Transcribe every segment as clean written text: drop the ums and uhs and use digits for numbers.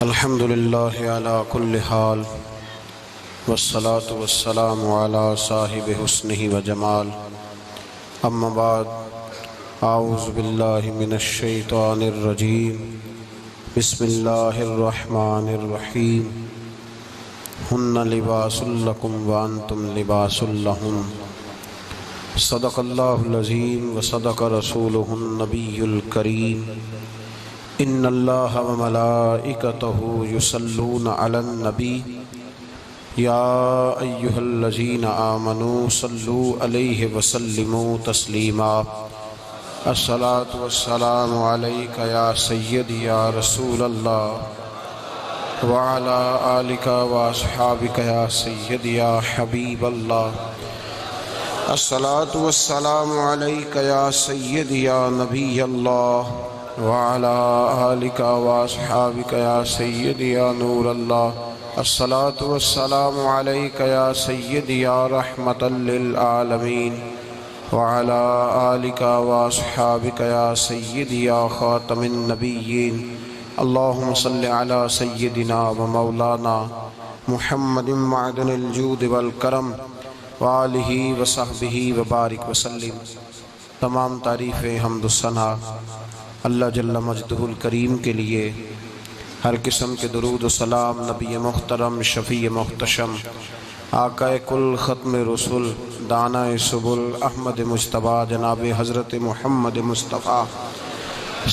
الحمد للہ علی کل حال والصلاة والسلام علی صاحب حسنہ وجمال اما بعد اعوذ باللہ من الشیطان الرجیم بسم اللہ الرحمن الرحیم ہن لباس لکم وانتم لباس لہن صدق اللہ العظیم وصدق رسولہ النبی الکریم ان اللہ وملائکتہ یصلون علی النبی یا ایہا الذین آمنوا صلوا علیہ وسلموا تسلیما الصلاة والسلام علیک یا سیدی یا رسول اللہ وعلا آلک واصحابک یا سیدی یا حبیب اللہ الصلاة والسلام علیک یا سیدی یا نبی اللہ وعلى آلك وأصحابك يا سيدي يا نور الله الصلاة والسلام عليك يا سيدي يا رحمة للعالمين وعلى آلك وأصحابك يا سيدي يا خاتم النبيين اللهم صل على سيدنا ومولانا محمد معدن الجود والكرم وآلہ وصحبہ وبارک وسلم۔ تمام تعریف حمد و ثنا اللہ جل مجدہ الکریم کے لیے، ہر قسم کے درود و سلام نبی محترم شفیع محتشم آقا کل ختم رسول دانہ سبل احمد مجتبیٰ جناب حضرت محمد مصطفیٰ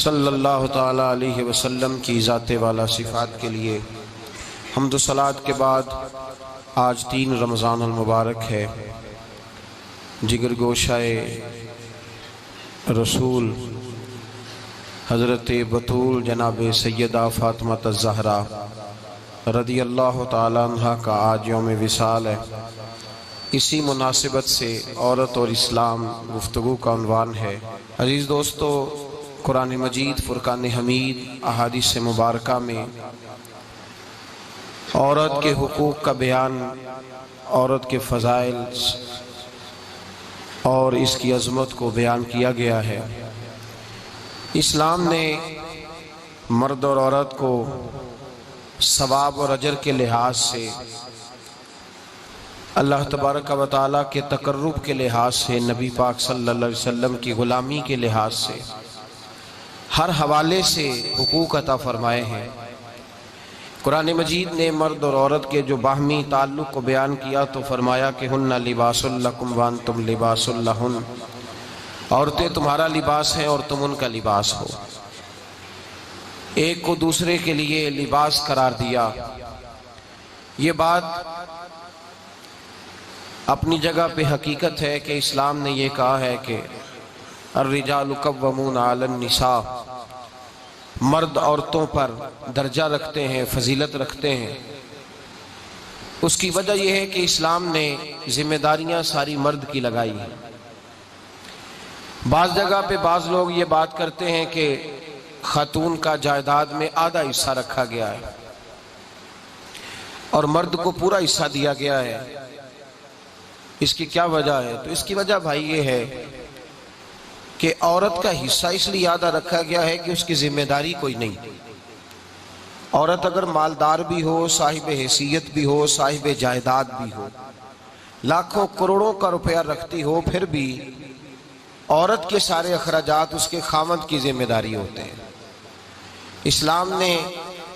صلی اللہ تعالیٰ علیہ وسلم کی ذات والا صفات کے لیے حمد و صلوات کے بعد آج 3 رمضان المبارک ہے۔ جگر گوشہ رسول حضرت بطول جناب سیدہ فاطمہ الزہرا رضی اللہ تعالیٰ عنہ کا آج یوم وصال ہے۔ اسی مناسبت سے عورت اور اسلام گفتگو کا عنوان ہے۔ عزیز دوستو، قرآن مجید فرقان حمید احادیث مبارکہ میں عورت کے حقوق کا بیان، عورت کے فضائل اور اس کی عظمت کو بیان کیا گیا ہے۔ اسلام نے مرد اور عورت کو ثواب اور اجر کے لحاظ سے، اللہ تبارک و تعالیٰ کے تقرب کے لحاظ سے، نبی پاک صلی اللہ علیہ وسلم کی غلامی کے لحاظ سے ہر حوالے سے حقوق عطا فرمائے ہیں۔ قرآن مجید نے مرد اور عورت کے جو باہمی تعلق کو بیان کیا تو فرمایا کہ ہن لباس لکم وانتم لباس لہن، عورتیں تمہارا لباس ہیں اور تم ان کا لباس ہو۔ ایک کو دوسرے کے لیے لباس قرار دیا۔ یہ بات اپنی جگہ پہ حقیقت ہے کہ اسلام نے یہ کہا ہے کہ الرجال قوامون علی النساء، مرد عورتوں پر درجہ رکھتے ہیں، فضیلت رکھتے ہیں۔ اس کی وجہ یہ ہے کہ اسلام نے ذمہ داریاں ساری مرد کی لگائی ہیں۔ بعض جگہ پہ بعض لوگ یہ بات کرتے ہیں کہ خاتون کا جائیداد میں آدھا حصہ رکھا گیا ہے اور مرد کو پورا حصہ دیا گیا ہے۔ اس کی کیا وجہ ہے؟ تو اس کی وجہ بھائی یہ ہے کہ عورت کا حصہ اس لیے آدھا رکھا گیا ہے کہ اس کی ذمہ داری کوئی نہیں۔ عورت اگر مالدار بھی ہو، صاحب حیثیت بھی ہو، صاحب جائیداد بھی ہو، لاکھوں کروڑوں کا روپیہ رکھتی ہو، پھر بھی عورت کے سارے اخراجات اس کے خاوند کی ذمہ داری ہوتے ہیں۔ اسلام نے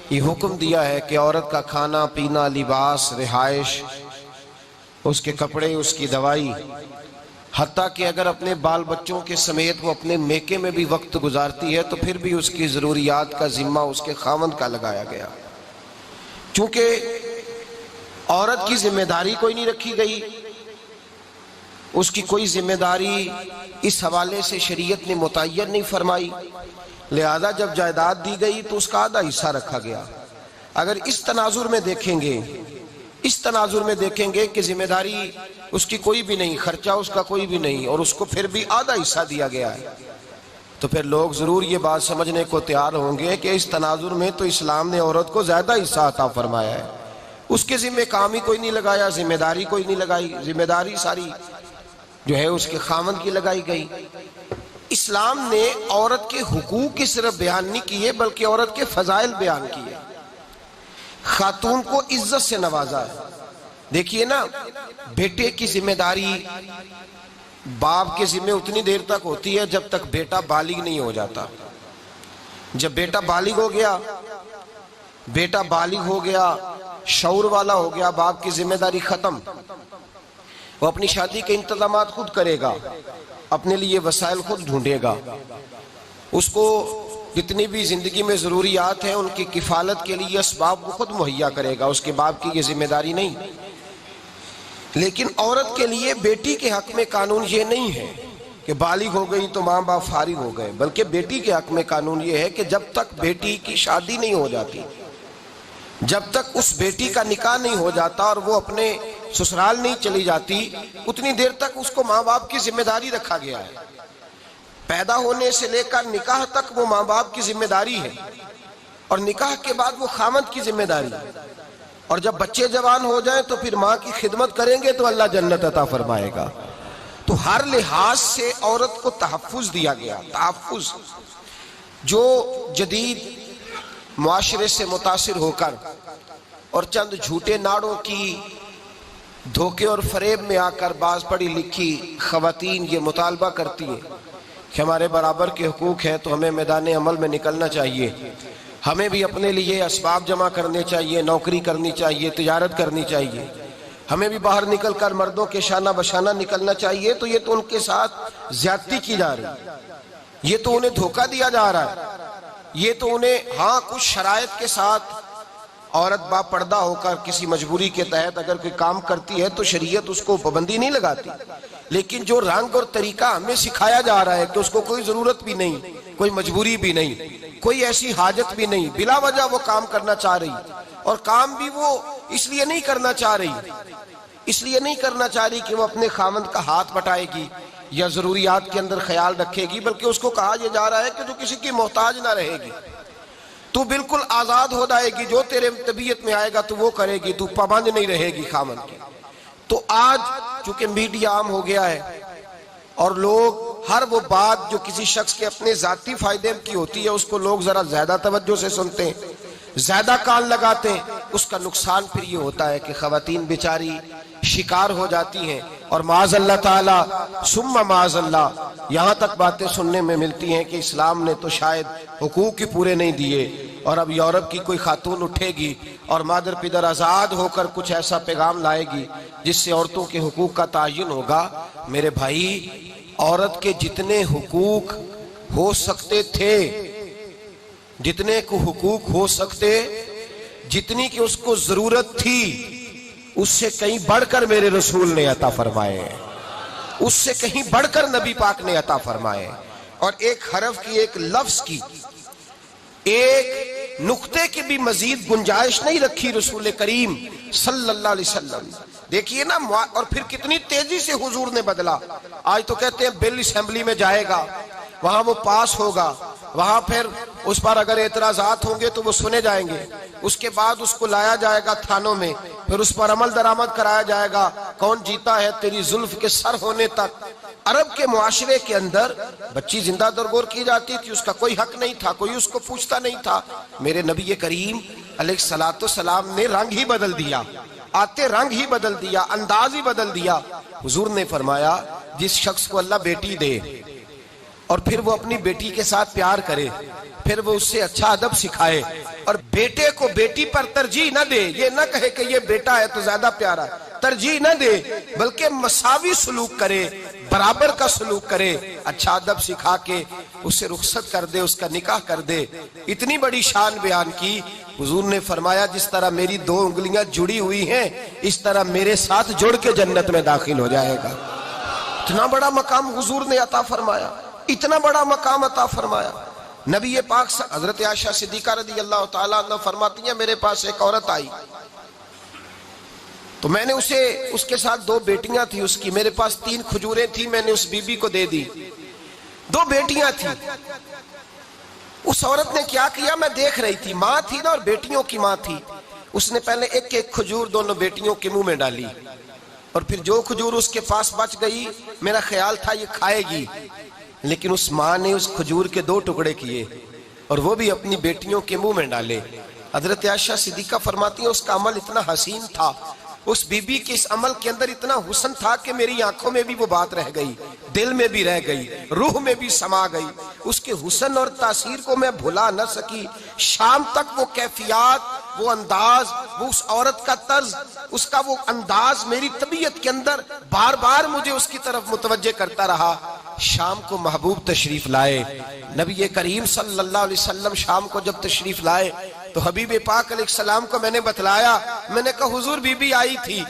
یہ حکم دیا ہے کہ عورت کا کھانا پینا، لباس، رہائش، اس کے کپڑے، اس کی دوائی، حتیٰ کہ اگر اپنے بال بچوں کے سمیت وہ اپنے میکے میں بھی وقت گزارتی ہے تو پھر بھی اس کی ضروریات کا ذمہ اس کے خاوند کا لگایا گیا۔ چونکہ عورت کی ذمہ داری کوئی نہیں رکھی گئی، اس کی کوئی ذمہ داری اس حوالے سے شریعت نے متعین نہیں فرمائی، لہذا جب جائیداد دی گئی تو اس کا آدھا حصہ رکھا گیا۔ اگر اس تناظر میں دیکھیں گے کہ ذمہ داری اس کی کوئی بھی نہیں، خرچہ اس کا کوئی بھی نہیں، اور اس کو پھر بھی آدھا حصہ دیا گیا ہے، تو پھر لوگ ضرور یہ بات سمجھنے کو تیار ہوں گے کہ اس تناظر میں تو اسلام نے عورت کو زیادہ حصہ عطا فرمایا ہے۔ اس کے ذمہ کام ہی کوئی نہیں لگایا، ذمہ داری کوئی نہیں لگائی، ذمہ داری ساری جو ہے اس کے خاوند کی لگائی گئی۔ اسلام نے عورت کے حقوق کی صرف بیان نہیں کیے بلکہ عورت کے فضائل بیان کیے۔ خاتون کو عزت سے نوازا ہے۔ دیکھیے نا، بیٹے کی ذمہ داری باپ کے ذمہ اتنی دیر تک ہوتی ہے جب تک بیٹا بالغ نہیں ہو جاتا۔ جب بیٹا بالغ ہو گیا، شعور والا ہو گیا، باپ کی ذمہ داری ختم۔ وہ اپنی شادی کے انتظامات خود کرے گا، اپنے لیے وسائل خود ڈھونڈے گا، اس کو جتنی بھی زندگی میں ضروریات ہیں ان کی کفالت کے لیے اسباب وہ خود مہیا کرے گا، اس کے باپ کی یہ ذمہ داری نہیں۔ لیکن عورت کے لیے بیٹی کے حق میں قانون یہ نہیں ہے کہ بالغ ہو گئی تو ماں باپ فارغ ہو گئے، بلکہ بیٹی کے حق میں قانون یہ ہے کہ جب تک بیٹی کی شادی نہیں ہو جاتی، جب تک اس بیٹی کا نکاح نہیں ہو جاتا اور وہ اپنے سسرال نہیں چلی جاتی، اتنی دیر تک اس کو ماں باپ کی ذمہ داری رکھا گیا ہے۔ پیدا ہونے سے لے کر نکاح تک وہ ماں باپ کی ذمہ داری ہے، اور نکاح کے بعد وہ خامند کی ذمہ داری ہے۔ اور جب بچے جوان ہو جائیں تو پھر ماں کی خدمت کریں گے تو اللہ جنت عطا فرمائے گا۔ تو ہر لحاظ سے عورت کو تحفظ دیا گیا، تحفظ۔ جو جدید معاشرے سے متاثر ہو کر اور چند جھوٹے ناڑوں کی دھوکے اور فریب میں آ کر بعض پڑھی لکھی خواتین یہ مطالبہ کرتی ہیں کہ ہمارے برابر کے حقوق ہیں تو ہمیں میدان عمل میں نکلنا چاہیے، ہمیں بھی اپنے لیے اسباب جمع کرنے چاہیے، نوکری کرنی چاہیے، تجارت کرنی چاہیے، ہمیں بھی باہر نکل کر مردوں کے شانہ بشانہ نکلنا چاہیے، تو یہ تو ان کے ساتھ زیادتی کی جا رہی ہے، یہ تو انہیں دھوکہ دیا جا رہا ہے، یہ تو انہیں کچھ شرائط کے ساتھ عورت با پردہ ہو کر کسی مجبوری کے تحت اگر کوئی کام کرتی ہے تو شریعت اس کو پابندی نہیں لگاتی، لیکن جو رنگ اور طریقہ ہمیں سکھایا جا رہا ہے کہ اس کو کوئی ضرورت بھی نہیں، کوئی مجبوری بھی نہیں، کوئی ایسی حاجت بھی نہیں، بلا وجہ وہ کام کرنا چاہ رہی، اور کام بھی وہ اس لیے نہیں کرنا چاہ رہی کہ وہ اپنے خامند کا ہاتھ بٹائے گی یا ضروریات کے اندر خیال رکھے گی، بلکہ اس کو کہا یہ جا رہا ہے کہ جو کسی کی محتاج نہ رہے گی، تو بالکل آزاد ہو جائے گی، جو تیرے طبیعت میں آئے گا تو وہ کرے گی، تو پابند نہیں رہے گی خامند کی۔ تو آج چونکہ میڈیا عام ہو گیا ہے اور لوگ ہر وہ بات جو کسی شخص کے اپنے ذاتی فائدے کی ہوتی ہے اس کو لوگ ذرا زیادہ توجہ سے سنتے ہیں، زیادہ کان لگاتے ہیں، اس کا نقصان پھر یہ ہوتا ہے کہ خواتین بیچاری شکار ہو جاتی ہیں، اور معاذ اللہ تعالی ثم معاذ اللہ یہاں تک باتیں سننے میں ملتی ہیں کہ اسلام نے تو شاید حقوق ہی پورے نہیں دیے، اور اب یورپ کی کوئی خاتون اٹھے گی اور مادر پدر آزاد ہو کر کچھ ایسا پیغام لائے گی جس سے عورتوں کے حقوق کا تعین ہوگا۔ میرے بھائی، عورت کے جتنے حقوق ہو سکتے تھے، جتنے کو حقوق ہو سکتے، جتنی کہ اس کو ضرورت تھی، اس سے کہیں بڑھ کر میرے رسول نے عطا فرمائے، اس سے کہیں بڑھ کر نبی پاک نے عطا فرمائے، اور ایک حرف کی، ایک لفظ کی، ایک نقطے کی بھی مزید گنجائش نہیں رکھی رسول کریم صلی اللہ علیہ وسلم۔ دیکھیے نا، اور پھر کتنی تیزی سے حضور نے بدلا۔ آج تو کہتے ہیں بل اسمبلی میں جائے گا، وہاں وہ پاس ہوگا، وہاں پھر اس پر اگر اعتراضات ہوں گے تو وہ سنے جائیں گے، اس کے بعد اس کو لایا جائے گا تھانوں میں، پھر اس پر عمل درآمد کرایا جائے گا، کون جیتا ہے تیری زلف کے سر ہونے تک۔ عرب کے معاشرے کے اندر بچی زندہ درگور کی جاتی تھی، اس کا کوئی حق نہیں تھا، کوئی اس کو پوچھتا نہیں تھا۔ میرے نبی کریم علیہ السلام نے رنگ ہی بدل دیا، آتے رنگ ہی بدل دیا، انداز ہی بدل دیا۔ حضور نے فرمایا جس شخص کو اللہ بیٹی دے اور پھر وہ اپنی بیٹی کے ساتھ پیار کرے، پھر وہ اس سے اچھا ادب سکھائے، اور بیٹے کو بیٹی پر ترجیح نہ دے، یہ نہ کہے کہ یہ بیٹا ہے تو زیادہ پیارا، ترجیح نہ دے، بلکہ مساوی سلوک کرے، برابر کا سلوک کرے، اچھا ادب سکھا کے اسے رخصت کر دے، اس کا نکاح کر دے۔ اتنی بڑی شان بیان کی۔ حضور نے فرمایا جس طرح میری 2 انگلیاں جڑی ہوئی ہیں اس طرح میرے ساتھ جڑ کے جنت میں داخل ہو جائے گا۔ اتنا بڑا مقام حضور نے عطا فرمایا، اتنا بڑا مقام عطا فرمایا۔ نبی پاک حضرت عائشہ صدیقہ رضی اللہ تعالیٰ عنہ فرماتی ہیں میرے پاس ایک عورت آئی تو میں نے اس کے ساتھ 2 بیٹیاں تھی اس کی، میرے پاس 3 کھجوریں تھی، میں نے اس بی بی کو دے دی، 2 بیٹیاں تھی۔ اس عورت نے کیا کیا، میں دیکھ رہی تھی، ماں تھی نا اور بیٹیوں کی ماں تھی، اس نے پہلے ایک ایک کھجور دونوں بیٹیوں کے منہ میں ڈالی، اور پھر جو کھجور اس کے پاس بچ گئی میرا خیال تھا یہ کھائے گی، لیکن اس ماں نے اس کھجور کے 2 ٹکڑے کیے اور وہ بھی اپنی بیٹیوں کے منہ میں ڈالے، حضرت عائشہ صدیقہ فرماتی ہیں اس کا عمل اتنا حسین تھا، اس بی بی کے اس عمل کے اندر اتنا حسن تھا کہ میری آنکھوں میں بھی وہ بات رہ گئی، دل میں بھی رہ گئی، روح میں بھی سما گئی۔ اس کے حسن اور تاثیر کو میں بھلا نہ سکی۔ شام تک وہ کیفیات، وہ انداز، وہ اس عورت کا طرز، اس کا وہ انداز میری طبیعت کے اندر بار بار مجھے اس کی طرف متوجہ کرتا رہا۔ شام کو محبوب تشریف لائے، نبی کریم صلی اللہ علیہ وسلم شام کو جب تشریف لائے تو حبیب پاک علیہ السلام کو میں نے بتلایا، میں نے کہا حضور بی بی آئی تھی،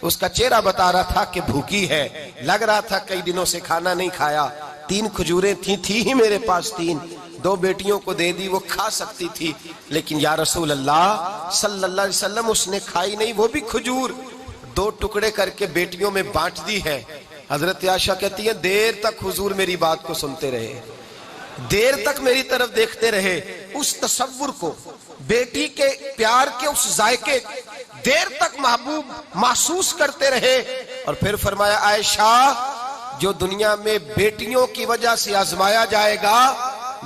اس کا چہرہ بتا رہا تھا کہ بھوکی ہے، لگ رہا تھا کئی دنوں سے کھانا نہیں کھایا، 3 کھجوریں تھی ہی میرے پاس 3، 2 بیٹیوں کو دے دی، وہ کھا سکتی تھی، لیکن یا رسول اللہ صلی اللہ علیہ وسلم اس نے کھائی نہیں، وہ بھی کھجور 2 ٹکڑے کر کے بیٹیوں میں بانٹ دی ہے۔ حضرت عائشہ کہتی ہے دیر تک حضور میری بات کو سنتے رہے، دیر تک میری طرف دیکھتے رہے، اس تصور کو، بیٹی کے پیار کے اس ذائقے دیر تک محبوب محسوس کرتے رہے، اور پھر فرمایا عائشہ جو دنیا میں بیٹیوں کی وجہ سے آزمایا جائے گا،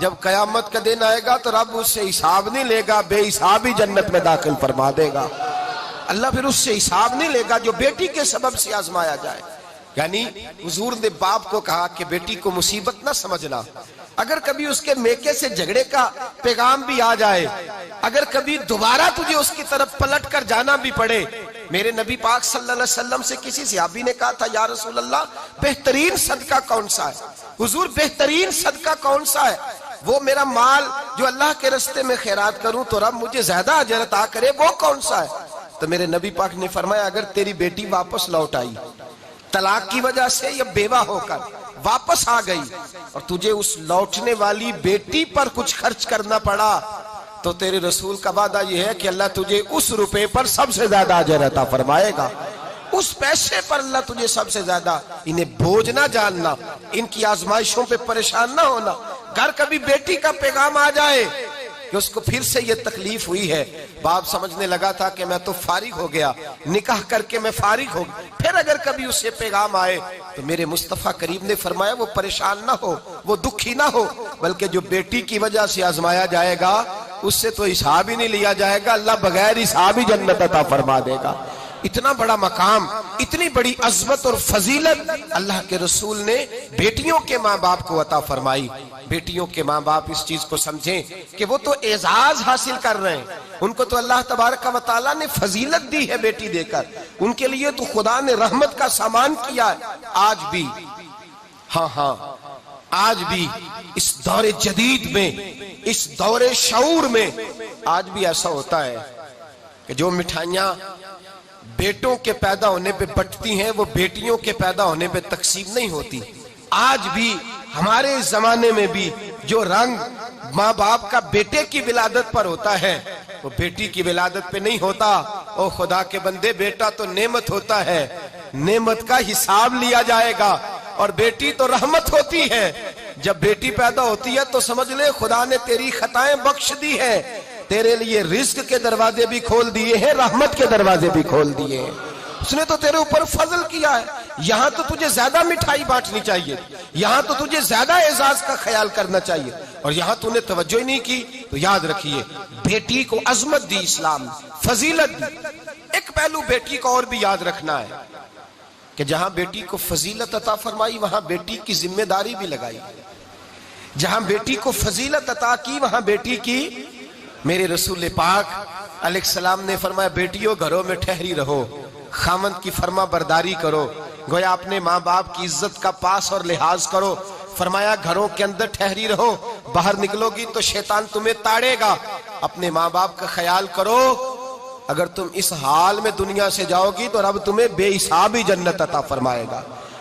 جب قیامت کا دن آئے گا تو رب اس سے حساب نہیں لے گا، بے حساب ہی جنت میں داخل فرما دے گا۔ اللہ پھر اس سے حساب نہیں لے گا جو بیٹی کے سبب سے آزمایا جائے۔ یعنی حضور نے باپ کو کہا کہ بیٹی کو مصیبت نہ سمجھنا، اگر کبھی اس کے میکے سے جھگڑے کا پیغام بھی آ جائے، اگر کبھی دوبارہ تجھے اس کی طرف پلٹ کر جانا بھی پڑے۔ میرے نبی پاک صلی اللہ علیہ وسلم سے کسی صحابی نے کہا تھا یا رسول اللہ بہترین صدقہ کون سا ہے؟ حضور بہترین صدقہ کون سا ہے؟ وہ میرا مال جو اللہ کے راستے میں خیرات کروں تو رب مجھے زیادہ اجر عطا کرے، وہ کون سا ہے؟ تو میرے نبی پاک نے فرمایا اگر تیری بیٹی واپس لوٹ آئی طلاق کی وجہ سے یا بیوہ ہو کر واپس آ گئی اور تجھے اس لوٹنے والی بیٹی پر کچھ خرچ کرنا پڑا تو تیرے رسول کا وعدہ یہ ہے کہ اللہ تجھے اس روپے پر سب سے زیادہ اجر عطا فرمائے گا، اس پیسے پر اللہ تجھے سب سے زیادہ۔ انہیں بوجھ نہ جاننا، ان کی آزمائشوں پہ پریشان نہ ہونا۔ گھر کبھی بیٹی کا پیغام آ جائے کہ اس کو پھر سے یہ تکلیف ہوئی ہے، باپ سمجھنے لگا تھا کہ میں تو فارغ ہو گیا، نکاح کر کے میں فارغ ہو گیا، پھر اگر کبھی اس سے پیغام آئے تو میرے مصطفیٰ کریم نے فرمایا وہ پریشان نہ ہو، وہ دکھی نہ ہو، بلکہ جو بیٹی کی وجہ سے آزمایا جائے گا اس سے تو حساب ہی نہیں لیا جائے گا، اللہ بغیر حساب ہی جنت عطا فرما دے گا۔ اتنا بڑا مقام، اتنی بڑی عظمت اور فضیلت اللہ کے رسول نے بیٹیوں کے ماں باپ کو عطا فرمائی۔ بیٹیوں کے ماں باپ اس چیز کو سمجھیں کہ وہ تو اعزاز حاصل کر رہے ہیں، ان کو تو اللہ تبارک و تعالیٰ نے فضیلت دی ہے بیٹی دے کر، ان کے لیے تو خدا نے رحمت کا سامان کیا ہے۔ آج بھی آج بھی اس دور جدید میں، اس دور شعور میں آج بھی ایسا ہوتا ہے کہ جو مٹھائیاں بیٹوں کے پیدا ہونے پہ بٹتی ہیں وہ بیٹیوں کے پیدا ہونے پہ تقسیم نہیں ہوتی۔ آج بھی ہمارے زمانے میں بھی جو رنگ ماں باپ کا بیٹے کی ولادت پر ہوتا ہے وہ بیٹی کی ولادت پہ نہیں ہوتا۔ او خدا کے بندے، بیٹا تو نعمت ہوتا ہے، نعمت کا حساب لیا جائے گا، اور بیٹی تو رحمت ہوتی ہے۔ جب بیٹی پیدا ہوتی ہے تو سمجھ لے خدا نے تیری خطائیں بخش دی ہیں، تیرے لیے رزق کے دروازے بھی کھول دیے ہیں، رحمت کے دروازے بھی کھول دیے ہیں، اس نے تو تیرے اوپر فضل کیا ہے۔ یہاں تو تجھے زیادہ مٹھائی بانٹنی چاہیے، یہاں تو تجھے زیادہ اعزاز کا خیال کرنا چاہیے، اور یہاں تو نے توجہ ہی نہیں کی۔ تو یاد رکھیے بیٹی کو عظمت دی اسلام، فضیلت دی۔ ایک پہلو بیٹی کو اور بھی یاد رکھنا ہے کہ جہاں بیٹی کو فضیلت عطا فرمائی وہاں بیٹی کی ذمہ داری بھی لگائی، جہاں بیٹی کو فضیلت عطا کی وہاں بیٹی کی۔ میرے رسول پاک علیہ السلام نے فرمایا بیٹیوں گھروں میں ٹھہری رہو، خاوند کی فرما برداری کرو، گویا اپنے ماں باپ کی عزت کا پاس اور لحاظ کرو۔ فرمایا گھروں کے اندر ٹھہری رہو، باہر نکلو گی تو شیطان تمہیں تاڑے گا، اپنے ماں باپ کا خیال کرو، اگر تم اس حال میں دنیا سے جاؤ گی تو رب تمہیں بے حساب ہی جنت عطا فرمائے گا۔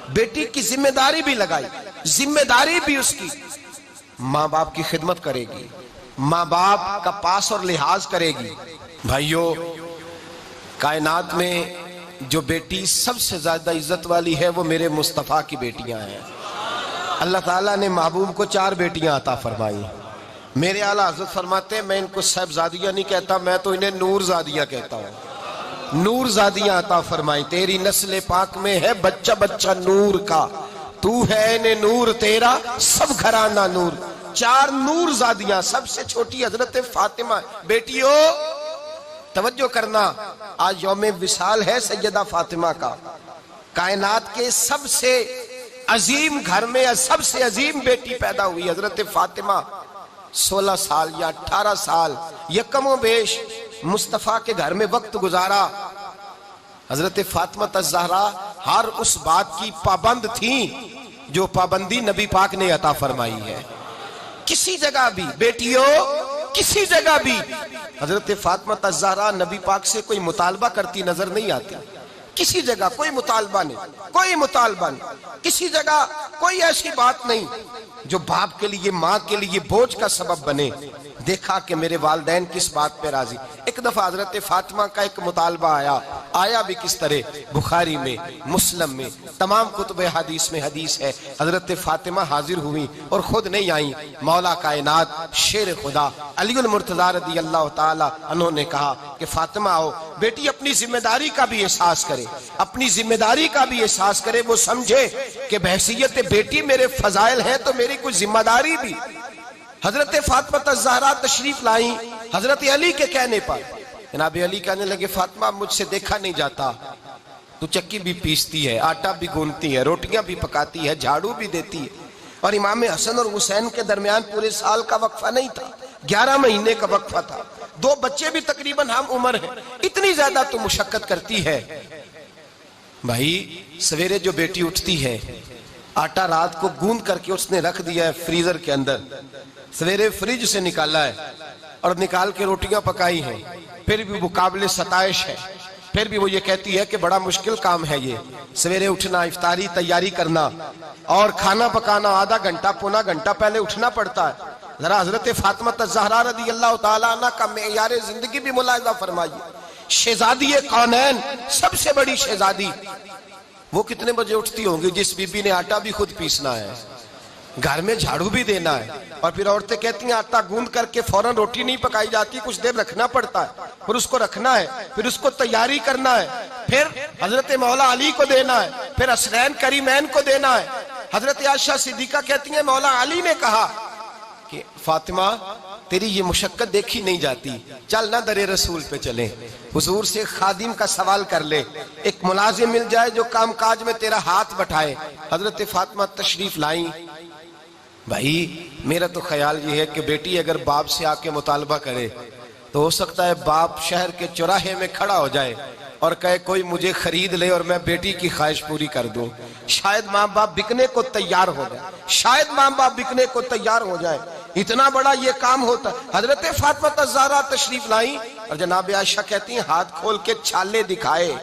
بیٹی کی ذمہ داری بھی لگائی، ذمہ داری بھی اس کی، ماں باپ کی خدمت کرے گی، ماں باپ کا پاس اور لحاظ کرے گی۔ بھائیو، کائنات میں جو بیٹی سب سے زیادہ عزت والی ہے وہ میرے مصطفیٰ کی بیٹیاں ہیں۔ اللہ تعالیٰ نے محبوب کو 4 بیٹیاں عطا فرمائی۔ میرے اعلیٰ حضرت فرماتے ہیں میں ان کو صاحبزادیاں نہیں کہتا، میں تو انہیں نور زادیاں کہتا ہوں۔ نور زادیاں عطا فرمائی، تیری نسل پاک میں ہے بچہ بچہ نور کا، تو ہے نے نور تیرا سب گھرانہ نور۔ 4 نور زادیاں، سب سے چھوٹی حضرت فاطمہ۔ بیٹیوں توجہ کرنا، آج یوم وصال ہے سیدہ فاطمہ کا، کائنات کے سب سے عظیم گھر میں سب سے عظیم بیٹی پیدا ہوئی حضرت فاطمہ، 16 سال یا 18 سال یکم و بیش مصطفیٰ کے گھر میں وقت گزارا۔ حضرت فاطمہ الزہرا ہر اس بات کی پابند تھیں جو پابندی نبی پاک نے عطا فرمائی ہے۔ کسی جگہ بھی بیٹیوں، کسی جگہ بھی حضرت فاطمہ الزہرا نبی پاک سے کوئی مطالبہ کرتی نظر نہیں آتی، کسی جگہ کوئی مطالبہ نہیں، کوئی مطالبہ نہیں، کسی جگہ کوئی ایسی بات نہیں جو باپ کے لیے، ماں کے لیے بوجھ کا سبب بنے۔ دیکھا کہ میرے والدین کس بات پہ راضی۔ ایک دفعہ حضرت فاطمہ کا ایک مطالبہ آیا بھی کس طرح، بخاری میں، مسلم میں، تمام کتب حدیث میں حدیث ہے، حضرت فاطمہ حاضر ہوئی اور خود نہیں آئیں، مولا کائنات شیر خدا علی المرتضیٰ رضی اللہ تعالی عنہ نے کہا کہ فاطمہ آؤ، بیٹی اپنی ذمہ داری کا بھی احساس کرے، اپنی ذمہ داری کا بھی احساس کرے، وہ سمجھے کہ بحیثیت بیٹی میرے فضائل ہیں تو میری کوئی ذمہ داری بھی۔ حضرت فاطمہ الزہرا تشریف لائیں حضرت علی کے کہنے پر، جناب علی کہنے لگے فاطمہ مجھ سے دیکھا نہیں جاتا، تو چکی بھی پیستی ہے، آٹا بھی گوندتی ہے، روٹیاں بھی پکاتی ہے، جھاڑو بھی دیتی ہے، اور امام حسن اور حسین کے درمیان پورے سال کا وقفہ نہیں تھا، 11 مہینے کا وقفہ تھا، 2 بچے بھی تقریباً ہم عمر ہیں، اتنی زیادہ تو مشقت کرتی ہے۔ بھائی سویرے جو بیٹی اٹھتی ہے، آٹا رات کو گوند کر کے اس نے رکھ دیا ہے فریزر کے اندر، سویرے فریج سے نکالا ہے اور نکال کے روٹیاں پکائی ہیں، پھر بھی وہ قابل ستائش ہے، پھر بھی وہ یہ کہتی ہے کہ بڑا مشکل کام ہے یہ، سویرے اٹھنا، افطاری تیاری کرنا اور کھانا پکانا، آدھا گھنٹہ پونا گھنٹہ پہلے اٹھنا پڑتا ہے۔ ذرا حضرت فاطمہ الزہرا رضی اللہ تعالیٰ عنہ کا معیار زندگی بھی ملاحظہ فرمائیے، شہزادی کونین، سب سے بڑی شہزادی، وہ کتنے بجے اٹھتی ہوں گی جس بی بی نے آٹا بھی خود پیسنا ہے، گھر میں جھاڑو بھی دینا ہے، اور پھر عورتیں کہتی ہیں آٹا گوند کر کے فوراً روٹی نہیں پکائی جاتی، کچھ دیر رکھنا پڑتا ہے، پھر اس کو رکھنا ہے، پھر اس کو تیاری کرنا ہے، پھر حضرت مولا علی کو دینا ہے، پھر حسنین کریمین کو دینا ہے۔ حضرت عائشہ صدیقہ کہتی ہیں مولا علی نے کہا کہ فاطمہ تیری یہ مشقت دیکھی نہیں جاتی، چل نہ در رسول پہ چلیں، حضور سے خادم کا سوال کر لے، ایک ملازم مل جائے جو کام کاج میں تیرا ہاتھ بٹھائے۔ حضرت فاطمہ تشریف لائیں۔ بھائی میرا تو خیال یہ ہے کہ بیٹی اگر باپ سے آ کے مطالبہ کرے تو ہو سکتا ہے باپ شہر کے چوراہے میں کھڑا ہو جائے اور کہے کوئی مجھے خرید لے اور میں بیٹی کی خواہش پوری کر دوں، شاید ماں باپ بکنے کو تیار ہو جائے، شاید ماں باپ بکنے کو تیار ہو جائے، اتنا بڑا یہ کام ہوتا ہے۔ حضرت فاطمہ الزہرا تشریف لائیں اور جناب عائشہ کہتی ہیں ہاتھ کھول کے چھالے دکھائے،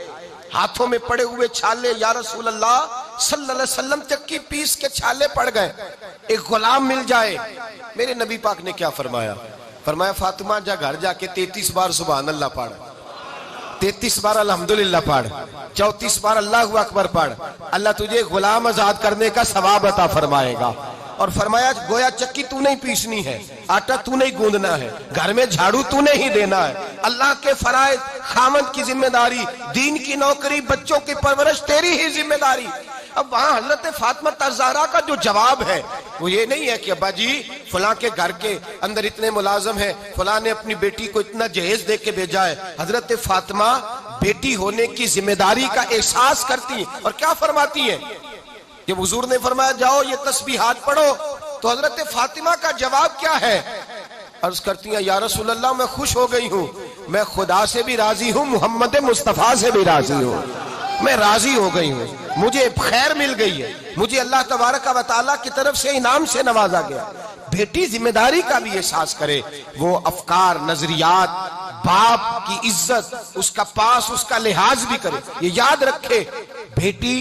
ہاتھوں میں پڑے ہوئے چھالے، یا رسول اللہ صلی اللہ علیہ وسلم چکی پیس کے چھالے پڑ گئے، ایک غلام مل جائے۔ میرے نبی پاک نے کیا فرمایا؟ فرمایا فاطمہ جا گھر جا کے 33 بار سبحان اللہ پڑھ، 33 بار الحمدللہ پڑھ، 34 بار اللہ اکبر پڑھ، اللہ تجھے غلام آزاد کرنے کا ثواب عطا فرمائے گا۔ اور فرمایا گویا چکی تو نہیں پیسنی ہے، آٹا تو نہیں گوندنا ہے، گھر میں جھاڑو تو نہیں دینا ہے، اللہ کے فرائض، خامد کی ذمہ داری، دین کی نوکری، بچوں کی پرورش تیری ہی ذمہ داری۔ اب وہاں حضرت فاطمہ الزہرا کا جو جواب ہے وہ یہ نہیں ہے کہ ابا جی فلاں کے گھر کے اندر اتنے ملازم ہیں، فلاں نے اپنی بیٹی کو اتنا جہیز دے کے بھیجا ہے۔ حضرت فاطمہ بیٹی ہونے کی ذمہ داری کا احساس کرتی ہیں اور کیا فرماتی ہیں؟ جب حضور نے فرمایا جاؤ یہ تسبیحات پڑھو تو حضرت فاطمہ کا جواب کیا ہے؟ عرض کرتی ہیں یا رسول اللہ میں خوش ہو گئی ہوں، میں خدا سے بھی راضی ہوں، محمد مصطفیٰ سے بھی راضی ہوں، میں راضی ہو گئی ہوں، مجھے خیر مل گئی ہے، مجھے اللہ تبارک و تعالیٰ کی طرف سے انعام سے نوازا گیا۔ بیٹی ذمہ داری کا بھی احساس کرے، وہ افکار، نظریات، باپ کی عزت، اس کا پاس، اس کا لحاظ بھی کرے۔ یہ یاد رکھے بیٹی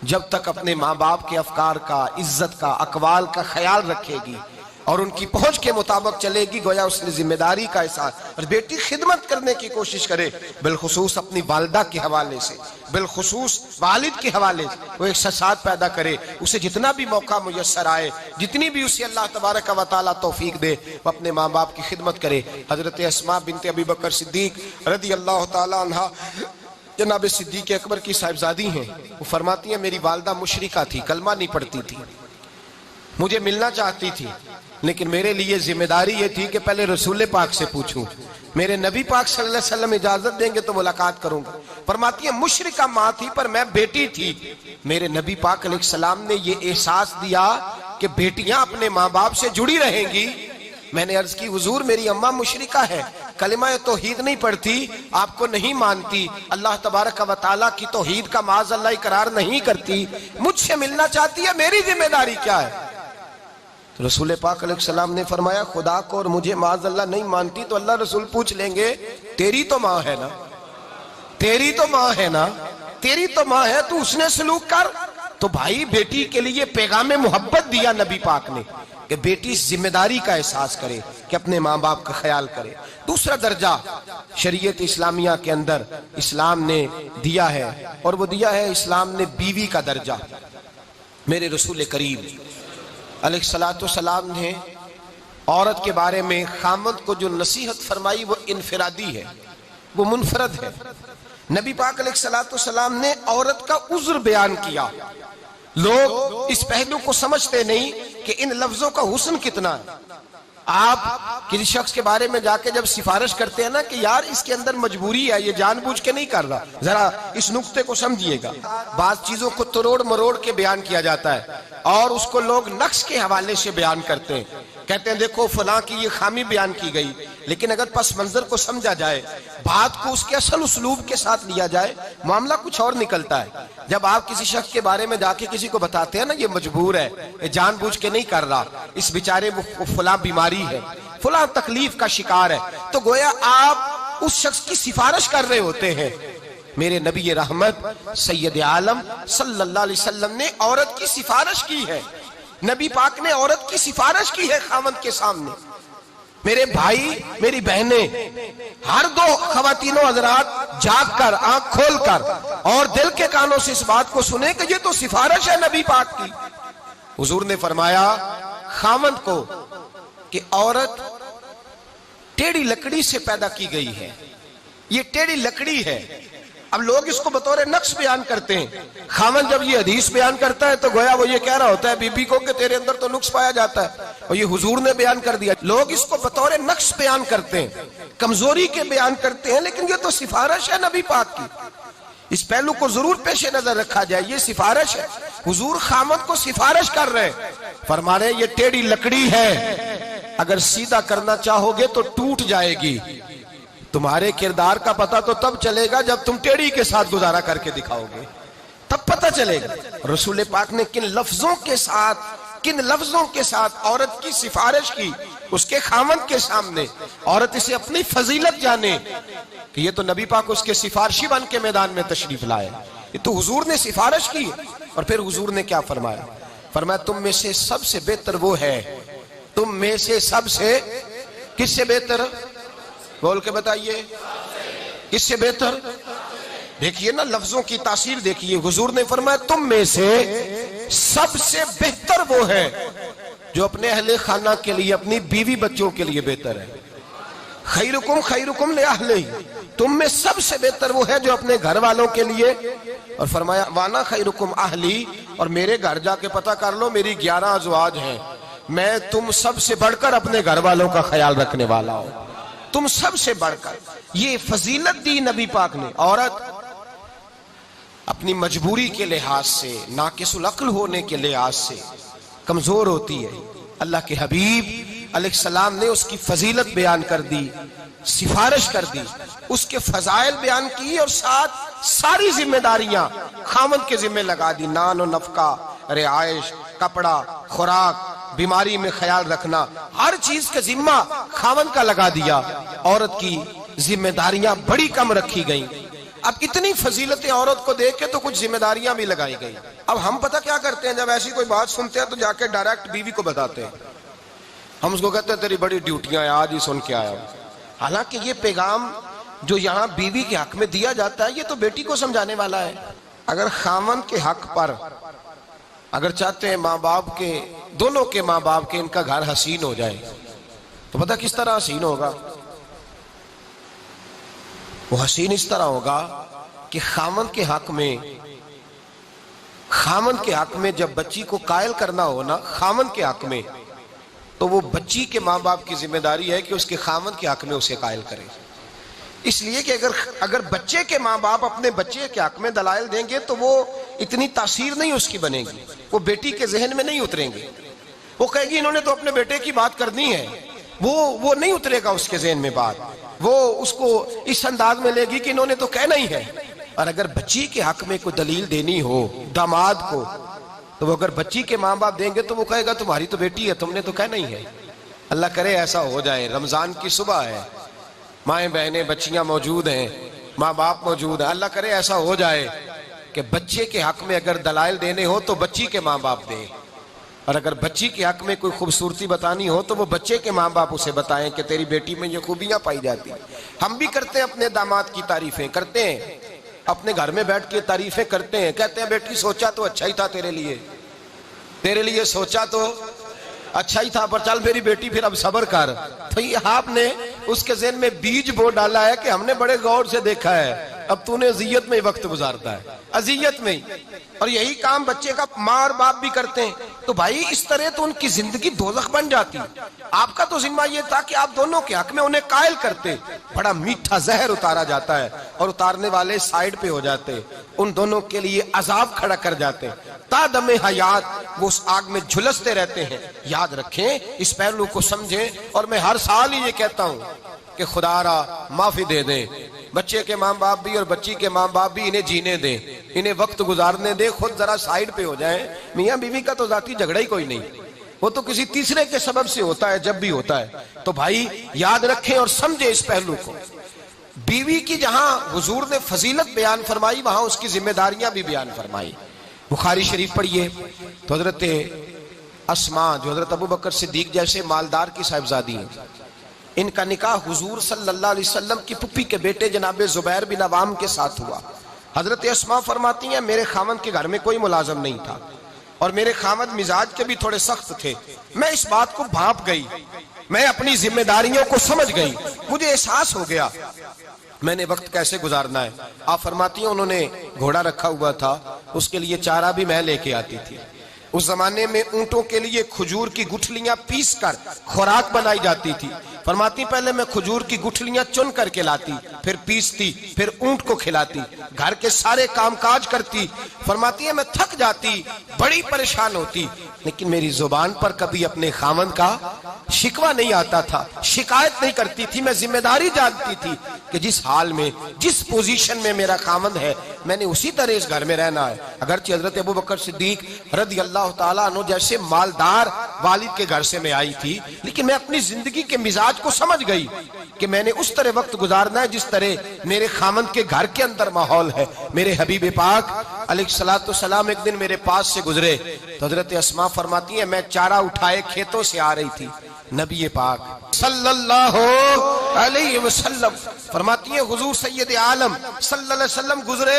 جب تک اپنے ماں باپ کے افکار کا، عزت کا، اقوال کا خیال رکھے گی اور ان کی پہنچ کے مطابق چلے گی، گویا اس نے ذمہ داری کا احساس۔ اور بیٹی خدمت کرنے کی کوشش کرے، بالخصوص اپنی والدہ کے حوالے سے، بالخصوص والد کے حوالے سے وہ احساسات پیدا کرے، اسے جتنا بھی موقع میسر آئے، جتنی بھی اسے اللہ تبارک و تعالیٰ توفیق دے، وہ اپنے ماں باپ کی خدمت کرے۔ حضرت اسماء بنت ابی بکر صدیق رضی اللہ تعالیٰ عنہ جناب صدیق اکبر کی صاحبزادی ہیں، وہ فرماتی ہیں میری والدہ مشرکہ تھی، کلمہ نہیں پڑھتی تھی، مجھے ملنا چاہتی تھی، لیکن میرے لیے ذمہ داری یہ تھی کہ پہلے رسول پاک سے پوچھوں، میرے نبی پاک صلی اللہ علیہ وسلم اجازت دیں گے تو ملاقات کروں گا۔ فرماتی ہے مشرکہ ماں تھی پر میں بیٹی تھی، میرے نبی پاک علیہ السلام نے یہ احساس دیا کہ بیٹیاں اپنے ماں باپ سے جڑی رہیں گی۔ میں نے عرض کی حضور میری اماں مشرکہ ہے، کلمہ توحید نہیں پڑھتی، آپ کو نہیں مانتی، اللہ تبارک و تعالیٰ کی توحید کا معاذ اللہ اقرار نہیں کرتی، مجھ سے ملنا چاہتی ہے، میری ذمہ داری کیا ہے؟ تو رسول پاک علیہ السلام نے فرمایا خدا کو اور مجھے معاذ اللہ نہیں مانتی تو اللہ رسول پوچھ لیں گے تیری تو ماں ہے نا، تیری تو ماں ہے نا، تیری تو ماں ہے تو اس نے سلوک کر۔ تو بھائی بیٹی کے لیے پیغام محبت دیا نبی پاک نے کہ بیٹی ذمہ داری کا احساس کرے کہ اپنے ماں باپ کا خیال کرے۔ دوسرا درجہ شریعت اسلامیہ کے اندر اسلام نے دیا ہے اور وہ دیا ہے اسلام نے بیوی کا درجہ۔ میرے رسول کریم علیہ السلام نے عورت کے بارے میں خامد کو جو نصیحت فرمائی وہ انفرادی ہے، وہ منفرد ہے۔ نبی پاک علیہ السلام نے عورت کا عذر بیان کیا۔ لوگ اس پہلو کو سمجھتے نہیں کہ ان لفظوں کا حسن کتنا ہے۔ آپ کسی شخص کے بارے میں جا کے جب سفارش کرتے ہیں نا کہ یار اس کے اندر مجبوری ہے، یہ جان بوجھ کے نہیں کر رہا، ذرا اس نقطے کو سمجھیے گا۔ بعض چیزوں کو تروڑ مروڑ کے بیان کیا جاتا ہے اور اس کو لوگ نقص کے حوالے سے بیان کرتے ہیں، کہتے ہیں دیکھو فلاں کی یہ خامی بیان کی گئی، لیکن اگر پس منظر کو سمجھا جائے، بات کو اس کے اصل اسلوب کے ساتھ لیا جائے، معاملہ کچھ اور نکلتا ہے۔ جب آپ کسی شخص کے بارے میں جا کے کسی کو بتاتے ہیں نا یہ مجبور ہے، یہ جان بوجھ کے نہیں کر رہا، اس بیچارے وہ فلاں بیماری ہے، فلاں تکلیف کا شکار ہے، تو گویا آپ اس شخص کی سفارش کر رہے ہوتے ہیں۔ میرے نبی رحمت سید عالم صلی اللہ علیہ وسلم نے عورت کی سفارش کی ہے، نبی پاک نے عورت کی سفارش کی ہے خاوند کے سامنے۔ میرے بھائی میری بہنیں ہر دو خواتینوں حضرات جاگ کر آنکھ کھول کر اور دل کے کانوں سے اس بات کو سنیں کہ یہ تو سفارش ہے نبی پاک کی۔ حضور نے فرمایا خاوند کو کہ عورت ٹیڑھی لکڑی سے پیدا کی گئی ہے، یہ ٹیڑھی لکڑی ہے۔ اب لوگ اس کو بطور نقص بیان کرتے ہیں، خاوند جب یہ حدیث بیان کرتا ہے تو گویا وہ یہ کہہ رہا ہوتا ہے بی بی کو کہ تیرے اندر تو نقص پایا جاتا ہے، اور یہ حضور نے بیان کر دیا۔ لوگ اس کو بطور نقص بیان کرتے ہیں، کمزوری کے بیان کرتے ہیں، لیکن یہ تو سفارش ہے نبی پاک کی، اس پہلو کو ضرور پیش نظر رکھا جائے، یہ سفارش ہے۔ حضور خاوند کو سفارش کر رہے ہیں، فرما رہے ہیں یہ ٹیڑھی لکڑی ہے، اگر سیدھا کرنا چاہو گے تو ٹوٹ جائے گی، تمہارے کردار کا پتہ تو تب چلے گا جب تم ٹیڑھی کے ساتھ گزارا کر کے دکھاؤ گے، تب پتہ چلے گا۔ رسول پاک نے کن لفظوں کے ساتھ عورت کی سفارش کی اس کے خاوند کے سامنے، عورت اسے اپنی فضیلت جانے کہ یہ تو نبی پاک اس کے سفارشی بن کے میدان میں تشریف لائے، یہ تو حضور نے سفارش کی۔ اور پھر حضور نے کیا فرمایا؟ فرمایا تم میں سے سب سے بہتر وہ ہے، تم میں سے سب سے کس سے بہتر؟ بول کے بتائیے کس سے بہتر؟ دیکھیے نا لفظوں کی تاثیر دیکھیے، حضور نے فرمایا تم میں سے سب سے بہتر وہ ہے جو اپنے اہل خانہ کے لیے، اپنی بیوی بچوں کے لیے بہتر ہے۔ خیرکم خیرکم لأہلہ، تم میں سب سے بہتر وہ ہے جو اپنے گھر والوں کے لیے، اور فرمایا وانا خیرکم اہلی، اور میرے گھر جا کے پتہ کر لو میری 11 ازواج ہیں، میں تم سب سے بڑھ کر اپنے گھر والوں کا خیال رکھنے والا ہوں، تم سب سے بڑھ کر۔ یہ فضیلت دی نبی پاک نے۔ عورت اپنی مجبوری کے لحاظ سے، ناقص العقل ہونے کے لحاظ سے کمزور ہوتی ہے، اللہ کے حبیب علیہ السلام نے اس کی فضیلت بیان کر دی، سفارش کر دی، اس کے فضائل بیان کی، اور ساتھ ساری ذمہ داریاں خاوند کے ذمہ لگا دی، نان و نفقہ، رہائش، کپڑا، خوراک، بیماری میں خیال رکھنا، ہر چیز کا ذمہ خاوند کا لگا دیا، عورت کی ذمہ داریاں بڑی کم رکھی گئیں۔ اب اتنی فضیلتیں عورت کو دیکھ کے تو کچھ ذمہ داریاں بھی لگائی گئی۔ اب ہم پتہ کیا کرتے ہیں، جب ایسی کوئی بات سنتے ہیں تو جا کے ڈائریکٹ بیوی کو بتاتے ہیں، ہم اس کو کہتے ہیں تیری بڑی ڈیوٹیاں ہیں، آج ہی سن کے آیا ہوں۔ حالانکہ یہ پیغام جو یہاں بیوی کے حق میں دیا جاتا ہے یہ تو بیٹی کو سمجھانے والا ہے۔ اگر خاوند کے حق پر اگر چاہتے ہیں ماں باپ کے، دونوں کے ماں باپ کے، ان کا گھر حسین ہو جائے تو پتہ کس طرح حسین ہوگا؟ وہ حسین اس طرح ہوگا کہ خاوند کے حق میں جب بچی کو قائل کرنا ہو نا، خاوند کے حق میں، تو وہ بچی کے ماں باپ کی ذمہ داری ہے کہ اس کے خاوند کے حق میں اسے قائل کرے۔ اس لیے کہ اگر بچے کے ماں باپ اپنے بچے کے حق میں دلائل دیں گے تو وہ اتنی تاثیر نہیں اس کی بنے گی، وہ بیٹی کے ذہن میں نہیں اتریں گے. وہ کہے گی انہوں نے تو اپنے بیٹے کی بات کرنی ہے، وہ نہیں اترے گا اس کے ذہن میں بات، وہ اس کو اس انداز میں لے گی کہ انہوں نے تو کہنا ہی ہے. اور اگر بچی کے حق میں کوئی دلیل دینی ہو داماد کو، تو وہ اگر بچی کے ماں باپ دیں گے تو وہ کہے گا تمہاری تو بیٹی ہے، تم نے تو کہنا ہی ہے. اللہ کرے ایسا ہو جائے. رمضان کی صبح ہے، مائیں بہنیں بچیاں موجود ہیں، ماں باپ موجود ہیں. اللہ کرے ایسا ہو جائے کہ بچے کے حق میں اگر دلائل دینے ہو تو بچی کے ماں باپ دیں، اور اگر بچی کے حق میں کوئی خوبصورتی بتانی ہو تو وہ بچے کے ماں باپ اسے بتائیں کہ تیری بیٹی میں یہ خوبیاں پائی جاتی ہیں. ہم بھی کرتے ہیں اپنے داماد کی تعریفیں، کرتے ہیں اپنے گھر میں بیٹھ کے تعریفیں کرتے ہیں، کہتے ہیں بیٹی سوچا تو اچھا ہی تھا تیرے لیے سوچا تو اچھا ہی تھا، پر چل میری بیٹی پھر اب صبر کر. تو یہ آپ نے اس کے ذہن میں بیج بو ڈالا ہے کہ ہم نے بڑے غور سے دیکھا ہے، اب تو نے اذیت میں وقت گزارتا ہے، اذیت میں. اور یہی کام بچے کا ماں اور باپ بھی کرتے ہیں. تو بھائی اس طرح تو ان کی زندگی دوزخ بن جاتی. آپ کا تو ذمہ یہ تھا کہ آپ دونوں کے حق میں انہیں قائل کرتے. بڑا میٹھا زہر اتارا جاتا ہے اور اتارنے والے سائیڈ پہ ہو جاتے، ان دونوں کے لیے عذاب کھڑا کر جاتے، تا دم حیات وہ اس آگ میں جھلستے رہتے ہیں. یاد رکھیں، اس پہلو کو سمجھیں. اور میں ہر سال ہی یہ کہتا ہوں کہ خدا را معافی دے دیں، بچے کے ماں باپ بھی اور بچی کے ماں باپ بھی انہیں جینے دیں، انہیں وقت گزارنے دیں، خود ذرا سائیڈ پہ ہو جائیں. میاں بیوی کا تو ذاتی جھگڑا ہی کوئی نہیں، وہ تو کسی تیسرے کے سبب سے ہوتا ہے جب بھی ہوتا ہے. تو بھائی یاد رکھیں اور سمجھیں اس پہلو کو. بیوی کی جہاں حضور نے فضیلت بیان فرمائی وہاں اس کی ذمہ داریاں بھی بیان فرمائی. بخاری شریف پڑھیے تو حضرت اسماء جو حضرت ابو بکر صدیق جیسے مالدار کی صاحبزادی ہیں، ان کا نکاح حضور صلی اللہ علیہ وسلم کی پھپھی کے بیٹے جناب زبیر بن عوام کے ساتھ ہوا. حضرت اسماء فرماتی ہیں میرے خاوند کے گھر میں کوئی ملازم نہیں تھا اور میرے خاوند مزاج کے بھی تھوڑے سخت تھے. میں اس بات کو بھانپ گئی، میں اپنی ذمہ داریوں کو سمجھ گئی، مجھے احساس ہو گیا میں نے وقت کیسے گزارنا ہے. آپ فرماتی ہیں انہوں نے گھوڑا رکھا ہوا تھا، اس کے لیے چارہ بھی میں لے کے آتی تھی. اس زمانے میں اونٹوں کے لیے کھجور کی گٹھلیاں پیس کر خوراک بنائی جاتی تھی. فرماتی پہلے میں کھجور کی گٹھلیاں چن کر کے لاتی، پھر پیستی، پھر اونٹ کو کھلاتی، گھر کے سارے کام کاج کرتی. فرماتی ہے میں تھک جاتی، بڑی پریشان ہوتی، لیکن میری زبان پر کبھی اپنے خاوند کا شکوہ نہیں آتا تھا، شکایت نہیں کرتی تھی. میں ذمہ داری جانتی تھی کہ جس حال میں جس پوزیشن میں میرا خاوند ہے میں نے اسی طرح اس گھر میں رہنا ہے. اگرچہ حضرت ابو بکر صدیق رضی اللہ تعالیٰ عنہ جیسے مالدار والد کے گھر سے میں آئی تھی، لیکن میں اپنی زندگی کے مزاج کو سمجھ گئی کہ میں نے اس طرح وقت گزارنا ہے جس طرح میرے خاوند کے گھر کے اندر ماحول ہے. میرے حبیب پاک علیہ الصلوۃ والسلام ایک دن میرے پاس سے گزرے تو حضرت اسماء فرماتی ہیں میں چارہ اٹھائے کھیتوں سے آ رہی تھی. نبی پاک صلی اللہ علیہ وسلم فرماتی ہیں حضور سید عالم صلی اللہ علیہ وسلم گزرے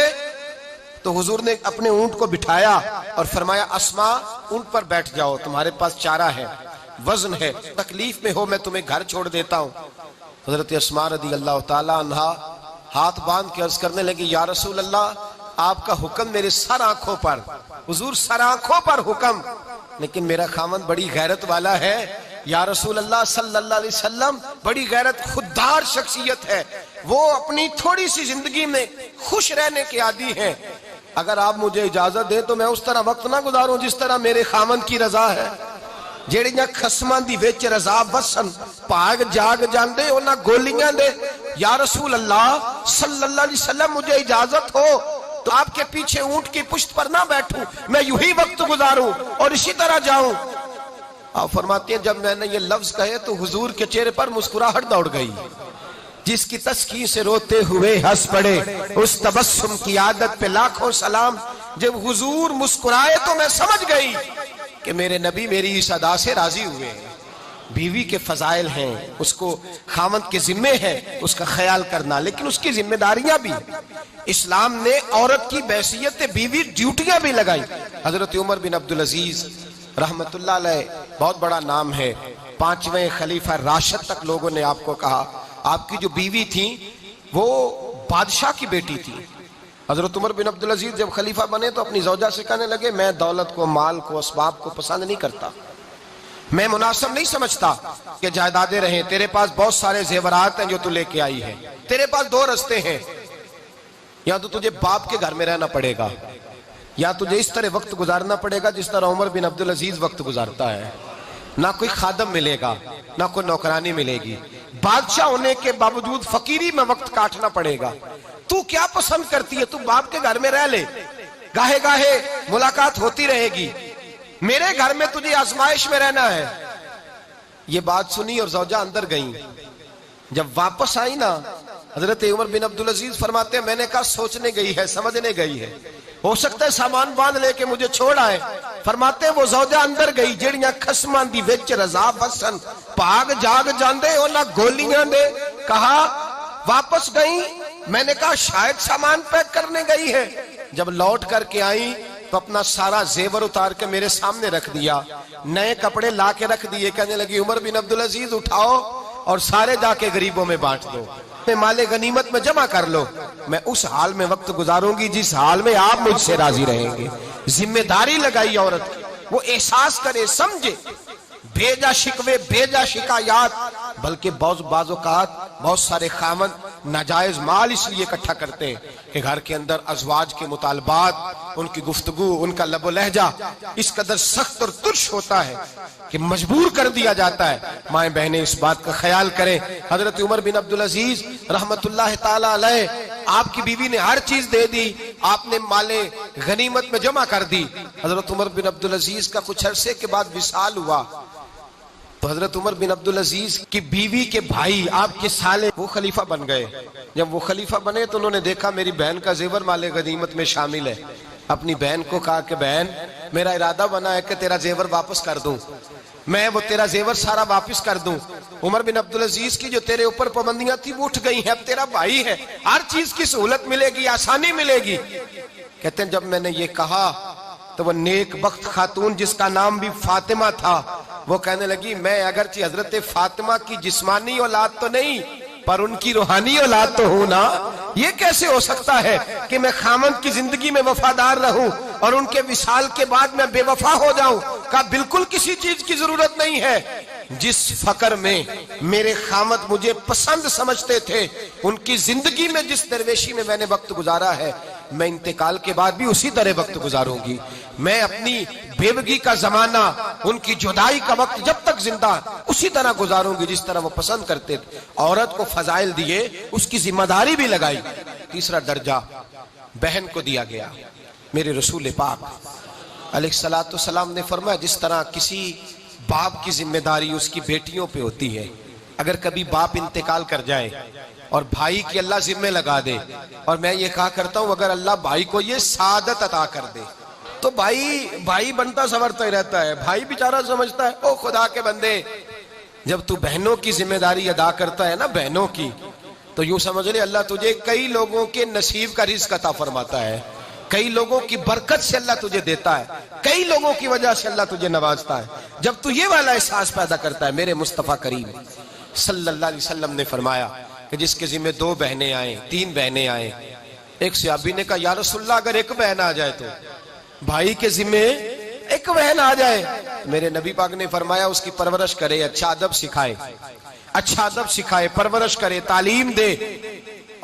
تو حضور نے اپنے اونٹ کو بٹھایا اور فرمایا اسماء اونٹ پر بیٹھ جاؤ، تمہارے پاس چارہ ہے، وزن ہے، تکلیف میں ہو میں تمہیں گھر چھوڑ دیتا ہوں. حضرت اسماء رضی اللہ تعالیٰ عنہا ہاتھ باندھ کے عرض کرنے لگی یا رسول اللہ آپ کا حکم میرے سر آنکھوں پر، حضور سر آنکھوں پر حکم، لیکن میرا خاوند بڑی غیرت والا ہے یا رسول اللہ صلی اللہ علیہ وسلم، بڑی غیرت خوددار شخصیت ہے، وہ اپنی تھوڑی سی زندگی میں خوش رہنے کے عادی ہیں. اگر آپ مجھے اجازت دیں تو میں اس طرح وقت نہ گزاروں جس طرح میرے خاوند کی رضا ہے. جیڑیاں خسماں دی وچ رضا وسن پاگ جاگ جاندے انہاں گولیاں دے. یا رسول اللہ صلی اللہ علیہ وسلم مجھے اجازت ہو تو آپ کے پیچھے اونٹ کی پشت پر نہ بیٹھوں، میں یوں ہی وقت گزاروں اور اسی طرح جاؤں. آپ فرماتے ہیں جب میں نے یہ لفظ کہے تو حضور کے چہرے پر مسکراہٹ دوڑ گئی. جس کی تسکین سے روتے ہوئے ہنس پڑے اس تبسم کی عادت پہ لاکھوں سلام. جب حضور مسکرائے تو میں سمجھ گئی کہ میرے نبی میری اس ادا سے راضی ہوئے ہیں. بیوی کے فضائل ہیں، اس کو خاوند کے ذمے ہے اس کا خیال کرنا، لیکن اس کی ذمہ داریاں بھی. اسلام نے عورت کی بحیثیت بیوی ڈیوٹیاں بھی لگائی. حضرت عمر بن عبدالعزیز رحمت اللہ علیہ بہت بڑا نام ہے، 5ویں خلیفہ راشد تک لوگوں نے آپ کو کہا. آپ کی جو بیوی تھی وہ بادشاہ کی بیٹی تھی. حضرت عمر بن عبدالعزیز جب خلیفہ بنے تو اپنی زوجہ سے کہنے لگے میں دولت کو، مال کو، اسباب کو پسند نہیں کرتا، میں مناسب نہیں سمجھتا کہ جائیدادیں رہیں، تیرے پاس بہت سارے زیورات ہیں جو تو لے کے آئی ہے، تیرے پاس دو رستے ہیں، یا تو تجھے باپ کے گھر میں رہنا پڑے گا، یا تجھے اس طرح وقت گزارنا پڑے گا جس طرح عمر بن عبدالعزیز وقت گزارتا ہے، نہ کوئی خادم ملے گا، نہ کوئی نوکرانی ملے گی، بادشاہ ہونے کے باوجود فقیری میں وقت کاٹنا پڑے گا۔ تو کیا پسند کرتی ہے؟ تو باپ کے گھر میں رہ لے، گاہے گاہے ملاقات ہوتی رہے گی، میرے گھر میں تجھے آزمائش میں رہنا ہے۔ یہ بات سنی اور زوجہ اندر گئیں، جب واپس آئی نا حضرت عمر بن عبدالعزیز فرماتے ہیں میں نے کہا سوچنے گئی ہے، سمجھنے گئی ہے، ہو سکتا ہے سامان باندھ لے کے مجھے چھوڑ آئے۔ فرماتے ہیں وہ زوجہ اندر گئی جڑیاں خسماں دی وچ رضا بسن پاگ جاگ جاندے اونا گولیاں دے، کہا واپس گئی، میں نے کہا شاید سامان پیک کرنے گئی ہے۔ جب لوٹ کر کے آئیں تو اپنا سارا زیور اتار کے میرے سامنے رکھ دیا، نئے کپڑے لا کے رکھ دیے، کہنے لگی عمر بن عبدالعزیز اٹھاؤ اور سارے جا کے غریبوں میں بانٹ دو، مال غنیمت میں جمع کر لو، میں اس حال میں وقت گزاروں گی جس حال میں آپ مجھ سے راضی رہیں گے۔ ذمہ داری لگائی عورت کی، وہ احساس کرے، سمجھے، بھیجا شکوے، بھیجا شکایات، بلکہ بعض اوقات بہت سارے خاوند ناجائز مال اس لیے اکٹھا کرتے ہیں کہ گھر کے اندر ازواج کے مطالبات، ان کی گفتگو، ان کا لب و لہجہ اس قدر سخت اور ترش ہوتا ہے کہ مجبور کر دیا جاتا ہے۔ مائیں بہنیں اس بات کا خیال کریں۔ حضرت عمر بن عبدالعزیز رحمت اللہ تعالی علیہ، آپ کی بیوی نے ہر چیز دے دی، آپ نے مال غنیمت میں جمع کر دی۔ حضرت عمر بن عبدالعزیز کا کچھ عرصے کے بعد وصال ہوا تو حضرت عمر بن عبدالعزیز کی بیوی کے بھائی، آپ کے سالے، وہ خلیفہ بن گئے۔ جب وہ خلیفہ بنے تو انہوں نے دیکھا میری بہن کا زیور مال غنیمت میں شامل ہے، اپنی بہن کو کہا کہ بہن میرا ارادہ بنا ہے کہ تیرا زیور واپس کر دوں، میں وہ تیرا زیور سارا واپس کر دوں۔ عمر بن عبدالعزیز کی جو تیرے اوپر پابندیاں تھی وہ اٹھ گئی ہیں، اب تیرا بھائی ہے، ہر چیز کی سہولت ملے گی، آسانی ملے گی۔ کہتے ہیں جب میں نے یہ کہا تو وہ نیک بخت خاتون جس کا نام بھی فاطمہ تھا، وہ کہنے لگی میں اگرچہ حضرت فاطمہ کی جسمانی اولاد تو نہیں پر ان کی روحانی اولاد تو ہوں نا، یہ کیسے ہو سکتا ہے کہ میں خامند کی زندگی میں وفادار رہوں اور ان کے وصال کے بعد میں بے وفا ہو جاؤں؟ کہا بالکل کسی چیز کی ضرورت نہیں ہے، جس فقر میں میرے خامد مجھے پسند سمجھتے تھے، ان کی زندگی میں جس درویشی میں میں نے وقت گزارا ہے، میں انتقال کے بعد بھی اسی طرح وقت گزاروں گی۔ میں اپنی بیوگی کا زمانہ، ان کی جدائی کا وقت جب تک زندہ اسی طرح گزاروں گی جس طرح وہ پسند کرتے تھے۔ عورت کو فضائل دیے، اس کی ذمہ داری بھی لگائی۔ تیسرا درجہ بہن کو دیا گیا۔ میرے رسول پاک علیہ السلام نے فرمایا جس طرح کسی باپ کی ذمہ داری اس کی بیٹیوں پہ ہوتی ہے، اگر کبھی باپ انتقال کر جائے اور بھائی کی اللہ ذمہ لگا دے، اور میں یہ کہا کرتا ہوں اگر اللہ بھائی کو یہ سعادت عطا کر دے تو بھائی بنتا سنورتا ہی رہتا ہے، بھائی بیچارہ سمجھتا ہے او خدا کے بندے، جب تو بہنوں کی ذمہ داری ادا کرتا ہے نا، بہنوں کی، تو یوں سمجھ لے اللہ تجھے کئی لوگوں کے نصیب کا رزق عطا فرماتا ہے، کئی لوگوں کی برکت سے اللہ تجھے دیتا ہے، کئی لوگوں کی وجہ سے اللہ تجھے نوازتا ہے۔ جب تو یہ والا احساس پیدا کرتا ہے، میرے مصطفیٰ کریم صلی اللہ علیہ وسلم نے فرمایا کہ جس کے ذمہ 2 بہنیں آئیں، 3 بہنیں آئیں، ایک صحابی نے کہا یا رسول اللہ اگر ایک بہن آ جائے تو، بھائی کے ذمہ ایک بہن آ جائے، میرے نبی پاک نے فرمایا اس کی پرورش کرے، اچھا ادب سکھائے، پرورش کرے، تعلیم دے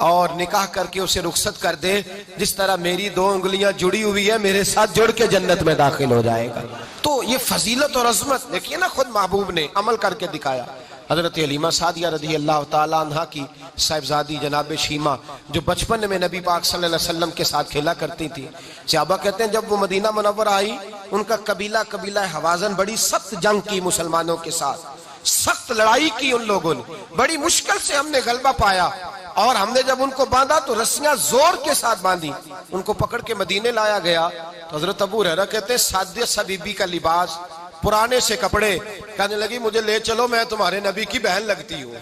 اور نکاح کر کے اسے رخصت کر دے، جس طرح میری 2 انگلیاں جڑی ہوئی ہے میرے ساتھ جڑ کے جنت میں داخل ہو جائے گا۔ تو یہ فضیلت اور عظمت دیکھیے نا، خود محبوب نے عمل کر کے دکھایا۔ حضرت حلیمہ سعدیہ رضی اللہ تعالیٰ عنہ کی صاحبزادی جناب شیمہ جو بچپن میں نبی پاک صلی اللہ علیہ وسلم کے ساتھ کھیلا کرتی تھی، صحابہ کہتے ہیں جب وہ مدینہ منورہ آئی، ان کا قبیلہ حوازن بڑی سخت جنگ کی مسلمانوں کے ساتھ، سخت لڑائی کی ان لوگوں نے، بڑی مشکل سے ہم نے غلبہ پایا، اور ہم نے جب ان کو باندھا تو رسیاں زور کے ساتھ باندھی، ان کو پکڑ کے مدینے لایا گیا تو حضرت ابو ہریرہ کہتے ہیں سادہ بی بی کا لباس، پرانے سے کپڑے، کہنے لگی مجھے لے چلو میں تمہارے نبی کی بہن لگتی ہوں۔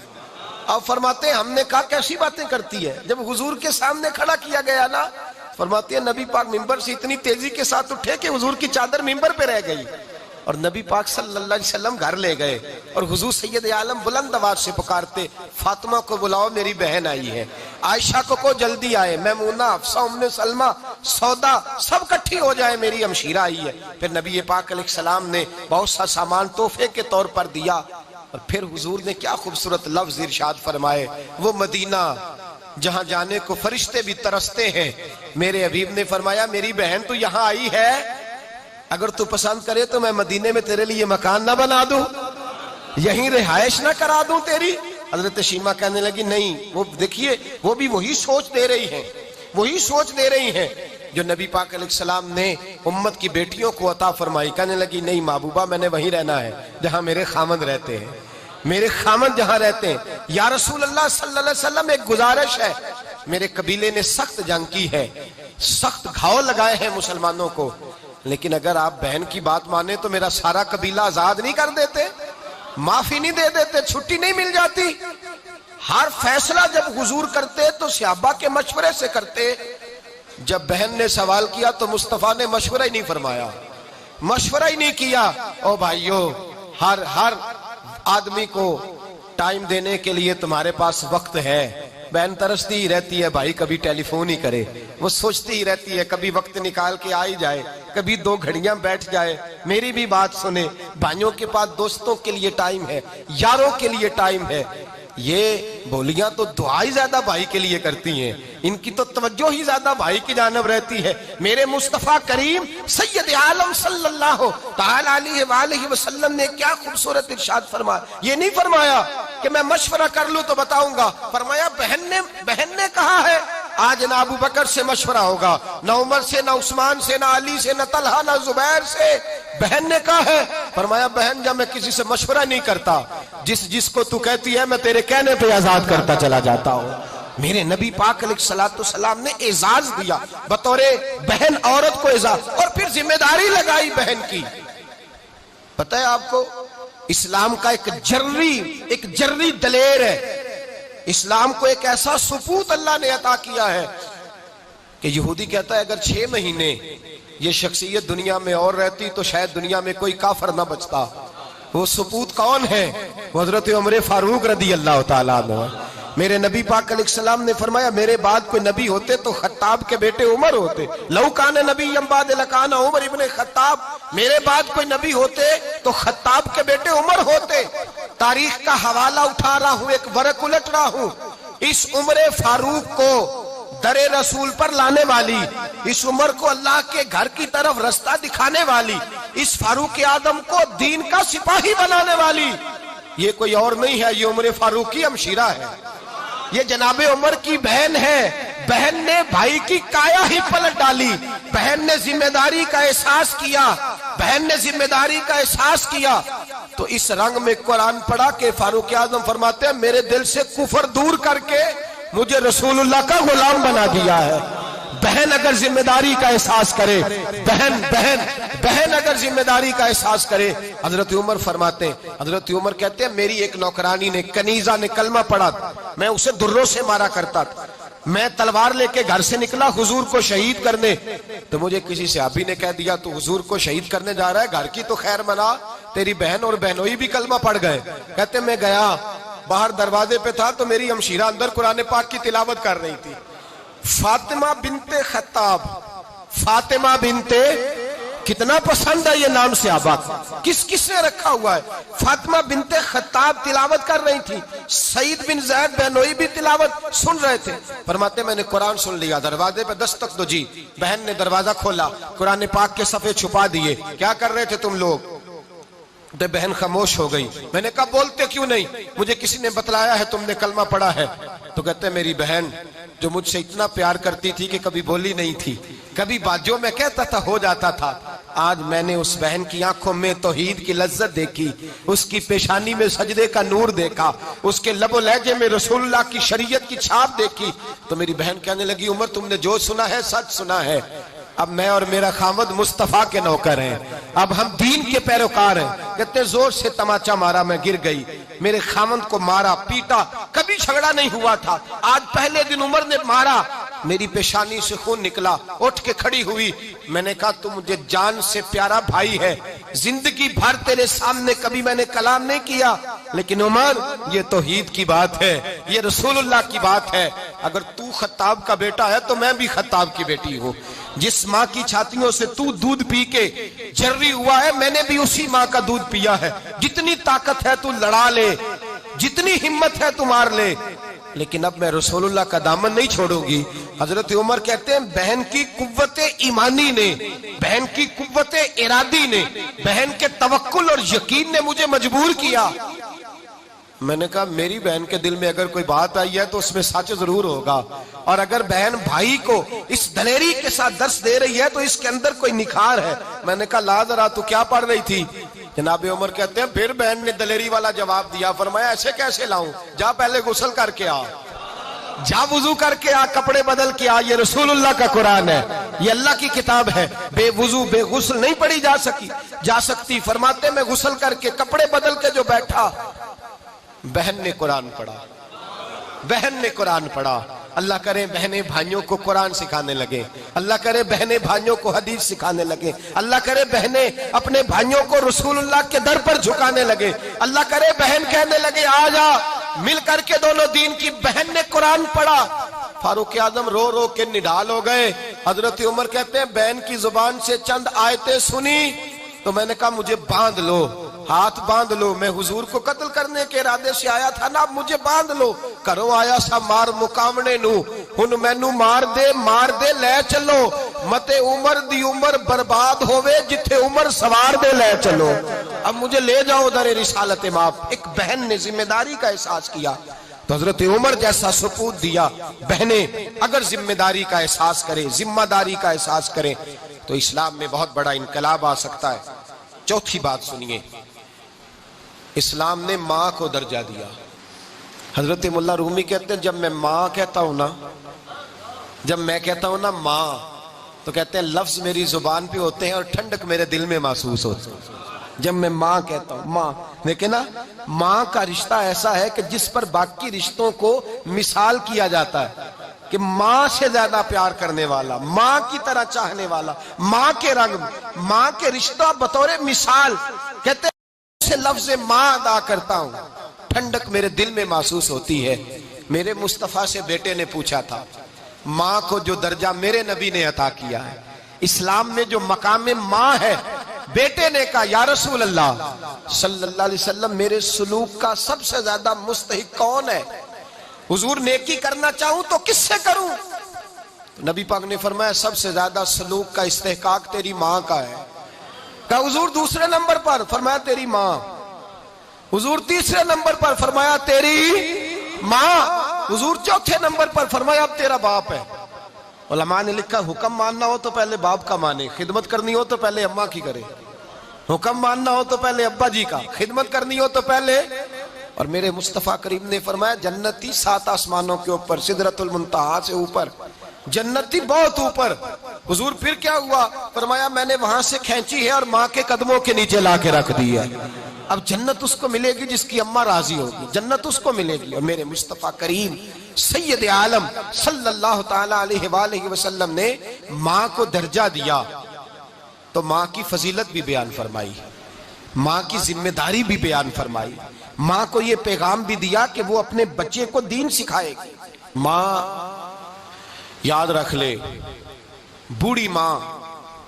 اب فرماتے ہیں ہم نے کہا کیسی باتیں کرتی ہے، جب حضور کے سامنے کھڑا کیا گیا نا، فرماتے ہیں نبی پاک ممبر سے اتنی تیزی کے ساتھ اٹھے کہ حضور کی چادر ممبر پہ رہ گئی، اور نبی پاک صلی اللہ علیہ وسلم گھر لے گئے اور حضور سید عالم بلند آواز سے پکارتے فاطمہ کو بلاؤ میری بہن آئی ہے، عائشہ کو جلدی آئے، میمونہ، حفصہ، ام سلمہ، سودا سب کٹھی ہو جائے، میری ہمشیرہ آئی ہے۔ پھر نبی پاک علیہ السلام نے بہت سا سامان تحفے کے طور پر دیا، اور پھر حضور نے کیا خوبصورت لفظ ارشاد فرمائے، وہ مدینہ جہاں جانے کو فرشتے بھی ترستے ہیں، میرے حبیب نے فرمایا میری بہن تو یہاں آئی ہے، اگر تو پسند کرے تو میں مدینے میں تیرے لیے مکان نہ بنا دوں، یہیں رہائش نہ کرا دوں تیری۔ حضرت شیمہ کہنے لگی نہیں، وہ دیکھیے وہ بھی وہی سوچ دے رہی ہیں، وہی سوچ دے رہی ہیں جو نبی پاک علیہ السلام نے امت کی بیٹیوں کو عطا فرمائی۔ کہنے لگی نہیں محبوبہ میں نے وہیں رہنا ہے جہاں میرے خامند رہتے ہیں، میرے خامند جہاں رہتے ہیں۔ یا رسول اللہ صلی اللہ علیہ وسلم ایک گزارش ہے، میرے قبیلے نے سخت جنگ کی ہے، سخت گھاؤ لگائے ہیں مسلمانوں کو، لیکن اگر آپ بہن کی بات مانے تو میرا سارا قبیلہ آزاد نہیں کر دیتے، معافی نہیں دے دیتے، چھٹی نہیں مل جاتی۔ ہر فیصلہ جب حضور کرتے تو صحابہ کے مشورے سے کرتے، جب بہن نے سوال کیا تو مصطفیٰ نے مشورہ ہی نہیں فرمایا، مشورہ ہی نہیں کیا۔ او بھائیو، ہر آدمی کو ٹائم دینے کے لیے تمہارے پاس وقت ہے۔ بہن ترستی ہی رہتی ہے بھائی کبھی ٹیلی فون ہی کرے، وہ سوچتی ہی رہتی ہے کبھی وقت نکال کے آ ہی جائے، کبھی 2 گھڑیاں بیٹھ جائے، میری بھی بات سنے۔ بھائیوں کے پاس دوستوں کے لیے ٹائم ہے، یاروں کے لیے ٹائم ہے۔ یہ بولیاں تو دعا ہی زیادہ بھائی کے لیے کرتی ہیں، ان کی تو توجہ ہی زیادہ بھائی کی جانب رہتی ہے۔ میرے مصطفیٰ کریم سید عالم صلی اللہ تعالی علیہ وآلہ وسلم نے کیا خوبصورت ارشاد فرمایا، یہ نہیں فرمایا کہ میں مشورہ کر لوں تو بتاؤں گا، فرمایا بہن نے کہا ہے آج نہ ابو بکر سے مشورہ ہوگا، نہ عمر سے، نہ عثمان سے، نہ علی سے، نہ طلحہ، نہ زبیر سے، بہن نے کہا ہے۔ فرمایا بہن جب میں کسی سے مشورہ نہیں کرتا، جس کو تو کہتی ہے میں تیرے کہنے پہ آزاد کرتا چلا جاتا ہوں۔ میرے نبی پاک علیہ السلام نے اعزاز دیا بطور بہن عورت کو اعزاز، اور پھر ذمہ داری لگائی بہن کی۔ پتہ ہے آپ کو اسلام کا ایک جرری دلیر ہے، اسلام کو ایک ایسا سپوت اللہ نے عطا کیا ہے کہ یہودی کہتا ہے اگر 6 مہینے یہ شخصیت دنیا میں اور رہتی تو شاید دنیا میں کوئی کافر نہ بچتا۔ وہ سپوت کون ہے؟ وہ حضرت عمر فاروق رضی اللہ تعالیٰ عنہ۔ میرے نبی پاک علیہ السلام نے فرمایا میرے بعد کوئی نبی ہوتے تو خطاب کے بیٹے عمر ہوتے، لو کان نبی بعد لکان عمر ابن خطاب، میرے بعد کوئی نبی ہوتے تو خطاب کے بیٹے عمر ہوتے۔ تاریخ کا حوالہ اٹھا رہا ہوں، ایک ورق الٹ رہا ہوں، اس عمر فاروق کو در رسول پر لانے والی، اس عمر کو اللہ کے گھر کی طرف رستہ دکھانے والی، اس فاروق اعظم کو دین کا سپاہی بنانے والی، یہ کوئی اور نہیں ہے، یہ عمر فاروق کی ہمشیرہ ہے، یہ جناب عمر کی بہن ہے۔ بہن نے بھائی کی کایا ہی پلٹ ڈالی، بہن نے ذمہ داری کا احساس کیا، بہن نے ذمہ داری کا احساس کیا تو اس رنگ میں قرآن پڑھا کہ فاروق اعظم فرماتے ہیں میرے دل سے کفر دور کر کے مجھے رسول اللہ کا غلام بنا دیا ہے۔ بہن اگر ذمہ داری کا احساس کرے، بہن اگر ذمہ داری کا احساس کرے، حضرت عمر فرماتے ہیں، حضرت عمر کہتے ہیں میری ایک نوکرانی نے، کنیزہ نے کلمہ پڑھا، میں اسے دروں سے مارا کرتا تھا، میں تلوار لے کے گھر سے نکلا حضور کو شہید کرنے، تو مجھے کسی صحابی نے کہہ دیا تو حضور کو شہید کرنے جا رہا ہے، گھر کی تو خیر منا، تیری بہن اور بہنوئی بھی کلمہ پڑھ گئے۔ کہتے میں گیا، باہر دروازے پہ تھا تو میری ہمشیرہ اندر قرآن پاک کی تلاوت کر رہی تھی، فاطمہ بنت خطاب، فاطمہ بنت، کتنا پسند ہے یہ نام صحابہ، کس نے رکھا ہوا ہے، فاطمہ بنت خطاب تلاوت کر رہی تھی، سعید بن زید بہنوئی بھی تلاوت سن رہے تھے۔ فرماتے میں نے قرآن سن لیا، دروازے پہ دستک دو جی، بہن نے دروازہ کھولا، قرآن پاک کے صفحے چھپا دیے، کیا کر رہے تھے تم لوگ؟ بہن خاموش ہو گئی، میں نے کہا بولتے کیوں نہیں؟ مجھے کسی نے بتلایا ہے تم نے کلمہ پڑھا ہے۔ تو کہتے ہیں میری بہن جو مجھ سے اتنا پیار کرتی تھی کہ کبھی بولی نہیں تھی، کبھی بات جو میں کہتا تھا ہو جاتا تھا، آج میں نے اس بہن کی آنکھوں میں توحید کی لذت دیکھی، اس کی پیشانی میں سجدے کا نور دیکھا، اس کے لب و لہجے میں رسول اللہ کی شریعت کی چھاپ دیکھی، تو میری بہن کہنے لگی عمر تم نے جو سنا ہے سچ سنا ہے، اب میں اور میرا خامد مصطفیٰ کے نوکر ہیں، اب ہم دین کے پیروکار ہیں۔ کہتے زور سے تماچا مارا، میں گر گئی، میرے خامد کو مارا پیٹا، کبھی جھگڑا نہیں ہوا تھا، آج پہلے دن عمر نے مارا، میری پیشانی سے خون نکلا، اٹھ کے کھڑی ہوئی، میں نے کہا تو مجھے جان سے پیارا بھائی ہے، زندگی بھر تیرے سامنے کبھی میں نے کلام نہیں کیا، لیکن عمر یہ توحید کی بات ہے، یہ رسول اللہ کی بات ہے، اگر تو خطاب کا بیٹا ہے تو میں بھی خطاب کی بیٹی ہوں، جس ماں کی چھاتیوں سے تو دودھ پی کے جرری ہوا ہے میں نے بھی اسی ماں کا دودھ پیا ہے، جتنی طاقت ہے تو لڑا لے، جتنی ہمت ہے تو مار لے، لیکن اب میں رسول اللہ کا دامن نہیں چھوڑوں گی۔ حضرت عمر کہتے ہیں بہن کی قوت ایمانی نے، بہن کی قوت ارادی نے، بہن کے توکل اور یقین نے مجھے مجبور کیا۔ میں نے کہا میری بہن کے دل میں اگر کوئی بات آئی ہے تو اس میں سچ ضرور ہوگا، اور اگر بہن بھائی کو اس دلیری کے ساتھ درس دے رہی ہے تو اس کے اندر کوئی نکھار ہے۔ میں نے کہا لا ذرا تو کیا پڑھ رہی تھی؟ جناب عمر کہتے ہیں پھر بہن نے دلیری والا جواب دیا، فرمایا ایسے کیسے لاؤں؟ جا پہلے غسل کر کے آ، جا وضو کر کے آ، کپڑے بدل کے آ، یہ رسول اللہ کا قرآن ہے، یہ اللہ کی کتاب ہے، بے وضو بے غسل نہیں پڑھی جا سکتی۔ فرماتے میں غسل کر کے کپڑے بدل کے جو بیٹھا، بہن نے قرآن پڑھا، بہن نے قرآن پڑھا۔ اللہ کرے بہنیں بھائیوں کو قرآن سکھانے لگے، اللہ کرے بہنیں بھائیوں کو حدیث سکھانے لگے، اللہ کرے بہنیں اپنے بھائیوں کو رسول اللہ کے در پر جھکانے لگے، اللہ کرے بہن کہنے لگے آ جا مل کر کے دونوں دین کی۔ بہن نے قرآن پڑھا، فاروق اعظم رو رو کے نڈال ہو گئے۔ حضرت عمر کہتے ہیں بہن کی زبان سے چند آیتیں سنی تو میں نے کہا مجھے باندھ لو، ہاتھ باندھ لو، میں حضور کو قتل کرنے کے ارادے سے آیا تھا نا، اب مجھے باندھ لو، کرو آیا سا مار مقامنے نو، ہن مینو مار دے لے چلو، متے عمر دی عمر برباد ہوئے جتھے عمر سوار دے لے چلو، اب مجھے لے جاؤ در رسالت ماپ۔ ایک بہن نے ذمہ داری کا احساس کیا تو حضرت عمر جیسا سپوت دیا۔ بہنیں اگر ذمہ داری کا احساس کریں، ذمہ داری کا احساس کریں تو اسلام میں بہت بڑا انقلاب آ سکتا ہے۔ چوتھی بات سنیے، اسلام نے ماں کو درجہ دیا۔ حضرت مولا رومی کہتے ہیں جب میں ماں کہتا ہوں نا، جب میں کہتا ہوں نا ماں، تو کہتے ہیں لفظ میری زبان پہ ہوتے ہیں اور ٹھنڈک میرے دل میں محسوس ہوتی ہے جب میں ماں کہتا ہوں۔ ماں لیکن نا ماں کا رشتہ ایسا ہے کہ جس پر باقی رشتوں کو مثال کیا جاتا ہے کہ ماں سے زیادہ پیار کرنے والا، ماں کی طرح چاہنے والا، ماں کے رنگ، ماں کے رشتہ بطور مثال، کہتے ہیں سے لفظ ماں ادا کرتا ہوں، ٹھنڈک میرے دل میں محسوس ہوتی ہے۔ میرے مصطفیٰ سے بیٹے نے پوچھا تھا ماں کو جو درجہ میرے نبی نے عطا کیا ہے، اسلام میں جو مقام ماں ہے، بیٹے نے کہا یا رسول اللہ صلی اللہ علیہ وسلم میرے سلوک کا سب سے زیادہ مستحق کون ہے؟ حضور نیکی کرنا چاہوں تو کس سے کروں؟ نبی پاک نے فرمایا سب سے زیادہ سلوک کا استحقاق تیری ماں کا ہے۔ کہا حضور دوسرے نمبر پر؟ فرمایا تیری ماں۔ حضور تیسرے نمبر پر؟ فرمایا تیری ماں۔ حضور چوتھے نمبر پر؟ فرمایا اب تیرا باپ ہے۔ علماء نے لکھا حکم ماننا ہو تو پہلے باپ کا مانے، خدمت کرنی ہو تو پہلے اماں کی کرے، حکم ماننا ہو تو پہلے ابا جی کا، خدمت کرنی ہو تو پہلے۔ اور میرے مصطفیٰ کریم نے فرمایا جنتی 7 آسمانوں کے اوپر، سدرۃ المنتہا سے اوپر، جنتی بہت اوپر۔ حضور پھر کیا ہوا؟ فرمایا میں نے وہاں سے کھینچی ہے اور ماں کے قدموں کے نیچے لا کے رکھ دی ہے۔ اب جنت اس کو ملے گی جس کی اماں راضی ہوگی، جنت اس کو ملے گی۔ اور میرے مصطفیٰ کریم سید عالم صلی اللہ تعالی علیہ وآلہ وسلم نے ماں کو درجہ دیا تو ماں کی فضیلت بھی بیان فرمائی، ماں کی ذمہ داری بھی بیان فرمائی، ماں کو یہ پیغام بھی دیا کہ وہ اپنے بچے کو دین سکھائے گی۔ ماں یاد رکھ لے، بوڑھی ماں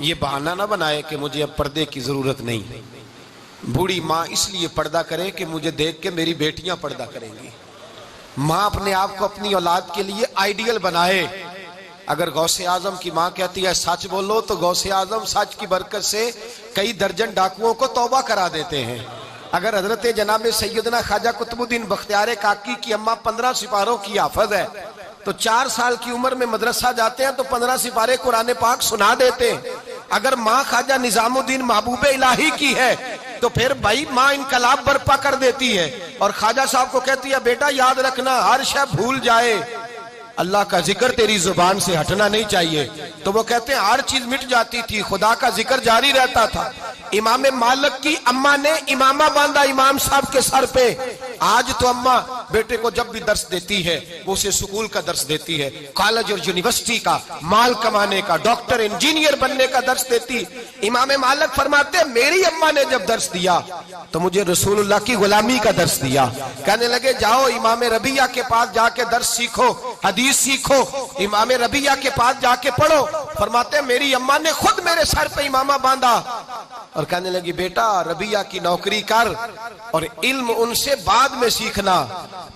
یہ بہانہ نہ بنائے کہ مجھے اب پردے کی ضرورت نہیں۔ بوڑھی ماں اس لیے پردہ کرے کہ مجھے دیکھ کے میری بیٹیاں پردہ کریں گی۔ ماں اپنے آپ کو اپنی اولاد کے لیے آئیڈیل بنائے۔ اگر غوث اعظم کی ماں کہتی ہے سچ بولو تو غوث اعظم سچ کی برکت سے کئی درجن ڈاکوؤں کو توبہ کرا دیتے ہیں۔ اگر حضرت جناب سیدنا خواجہ قطب الدین بختیار کاکی کی اماں 15 سپاروں کی حافظ ہے تو 4 سال کی عمر میں مدرسہ جاتے ہیں تو 15 سپارے قرآن پاک سنا دیتے ہیں۔ اگر ماں خواجہ نظام الدین محبوب الہی کی ہے تو پھر بھائی ماں انقلاب برپا کر دیتی ہے اور خواجہ صاحب کو کہتی ہے بیٹا یاد رکھنا ہر شے بھول جائے اللہ کا ذکر تیری زبان سے ہٹنا نہیں چاہیے، تو وہ کہتے ہیں ہر چیز مٹ جاتی تھی، خدا کا ذکر جاری رہتا تھا۔ امام مالک کی اماں نے امامہ باندھا امام صاحب کے سر پہ، آج تو اماں بیٹے کو جب بھی درس دیتی ہے وہ اسے سکول کا درس دیتی ہے، کالج اور یونیورسٹی کا، مال کمانے کا، ڈاکٹر انجینئر بننے کا درس دیتی۔ امام مالک فرماتے ہیں میری اماں نے جب درس دیا تو مجھے رسول اللہ کی غلامی کا درس دیا۔ کہنے لگے جاؤ امام ربیعہ کے پاس جا کے درس سیکھو، حدیث سیکھو، امام ربیعہ کے پاس جا کے پڑھو۔ فرماتے ہیں میری اماں نے خود میرے سر پہ امامہ باندھا اور کہنے لگی بیٹا ربیعہ کی نوکری کر اور علم ان سے بعد میں سیکھنا،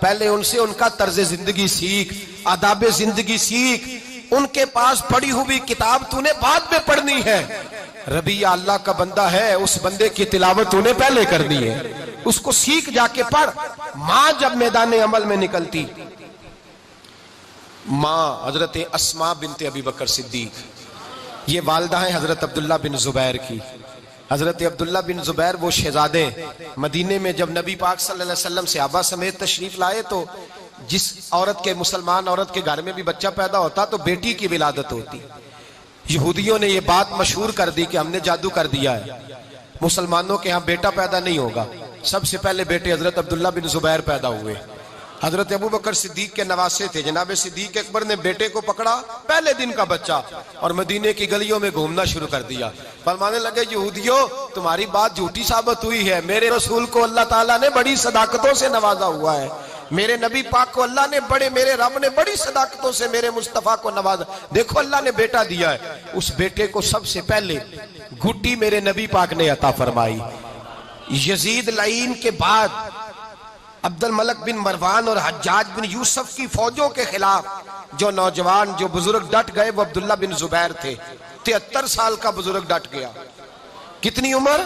پہلے ان سے ان کا طرز زندگی سیکھ، آداب زندگی سیکھ، ان کے پاس پڑھی ہوئی کتاب تو نے بعد میں پڑھنی ہے۔ ربیعہ اللہ کا بندہ ہے، اس بندے کی تلاوت تو نے پہلے کرنی ہے، اس کو سیکھ جا کے پڑھ۔ ماں جب میدان عمل میں نکلتی، ماں حضرت اسماء بنت ابی بکر صدیق، یہ والدہ ہیں حضرت عبداللہ بن زبیر کی۔ حضرت عبداللہ بن زبیر وہ شہزادے مدینے میں جب نبی پاک صلی اللہ علیہ وسلم صحابہ سمیت تشریف لائے تو جس عورت کے، مسلمان عورت کے گھر میں بھی بچہ پیدا ہوتا تو بیٹی کی ولادت ہوتی۔ یہودیوں نے یہ بات مشہور کر دی کہ ہم نے جادو کر دیا ہے، مسلمانوں کے ہاں بیٹا پیدا نہیں ہوگا۔ سب سے پہلے بیٹے حضرت عبداللہ بن زبیر پیدا ہوئے، حضرت ابو بکر صدیق کے نواسے تھے۔ جناب صدیق اکبر نے بیٹے کو پکڑا، پہلے دن کا بچہ، اور مدینے کی گلیوں میں گھومنا شروع کر دیا۔ فرمانے لگے یہودیوں تمہاری بات جھوٹی ثابت ہوئی ہے، میرے رسول کو اللہ تعالیٰ نے بڑی صداقتوں سے نوازا ہوا ہے، میرے نبی پاک کو اللہ نے میرے رب نے بڑی صداقتوں سے میرے مصطفیٰ کو نوازا، دیکھو اللہ نے بیٹا دیا ہے۔ اس بیٹے کو سب سے پہلے گھٹی میرے نبی پاک نے عطا فرمائی۔ یزید لعین کے بعد عبد الملک بن مروان اور حجاج بن یوسف کی فوجوں کے خلاف جو نوجوان، جو بزرگ ڈٹ گئے وہ عبداللہ بن زبیر تھے۔ 73 سال کا بزرگ ڈٹ گیا۔ کتنی عمر؟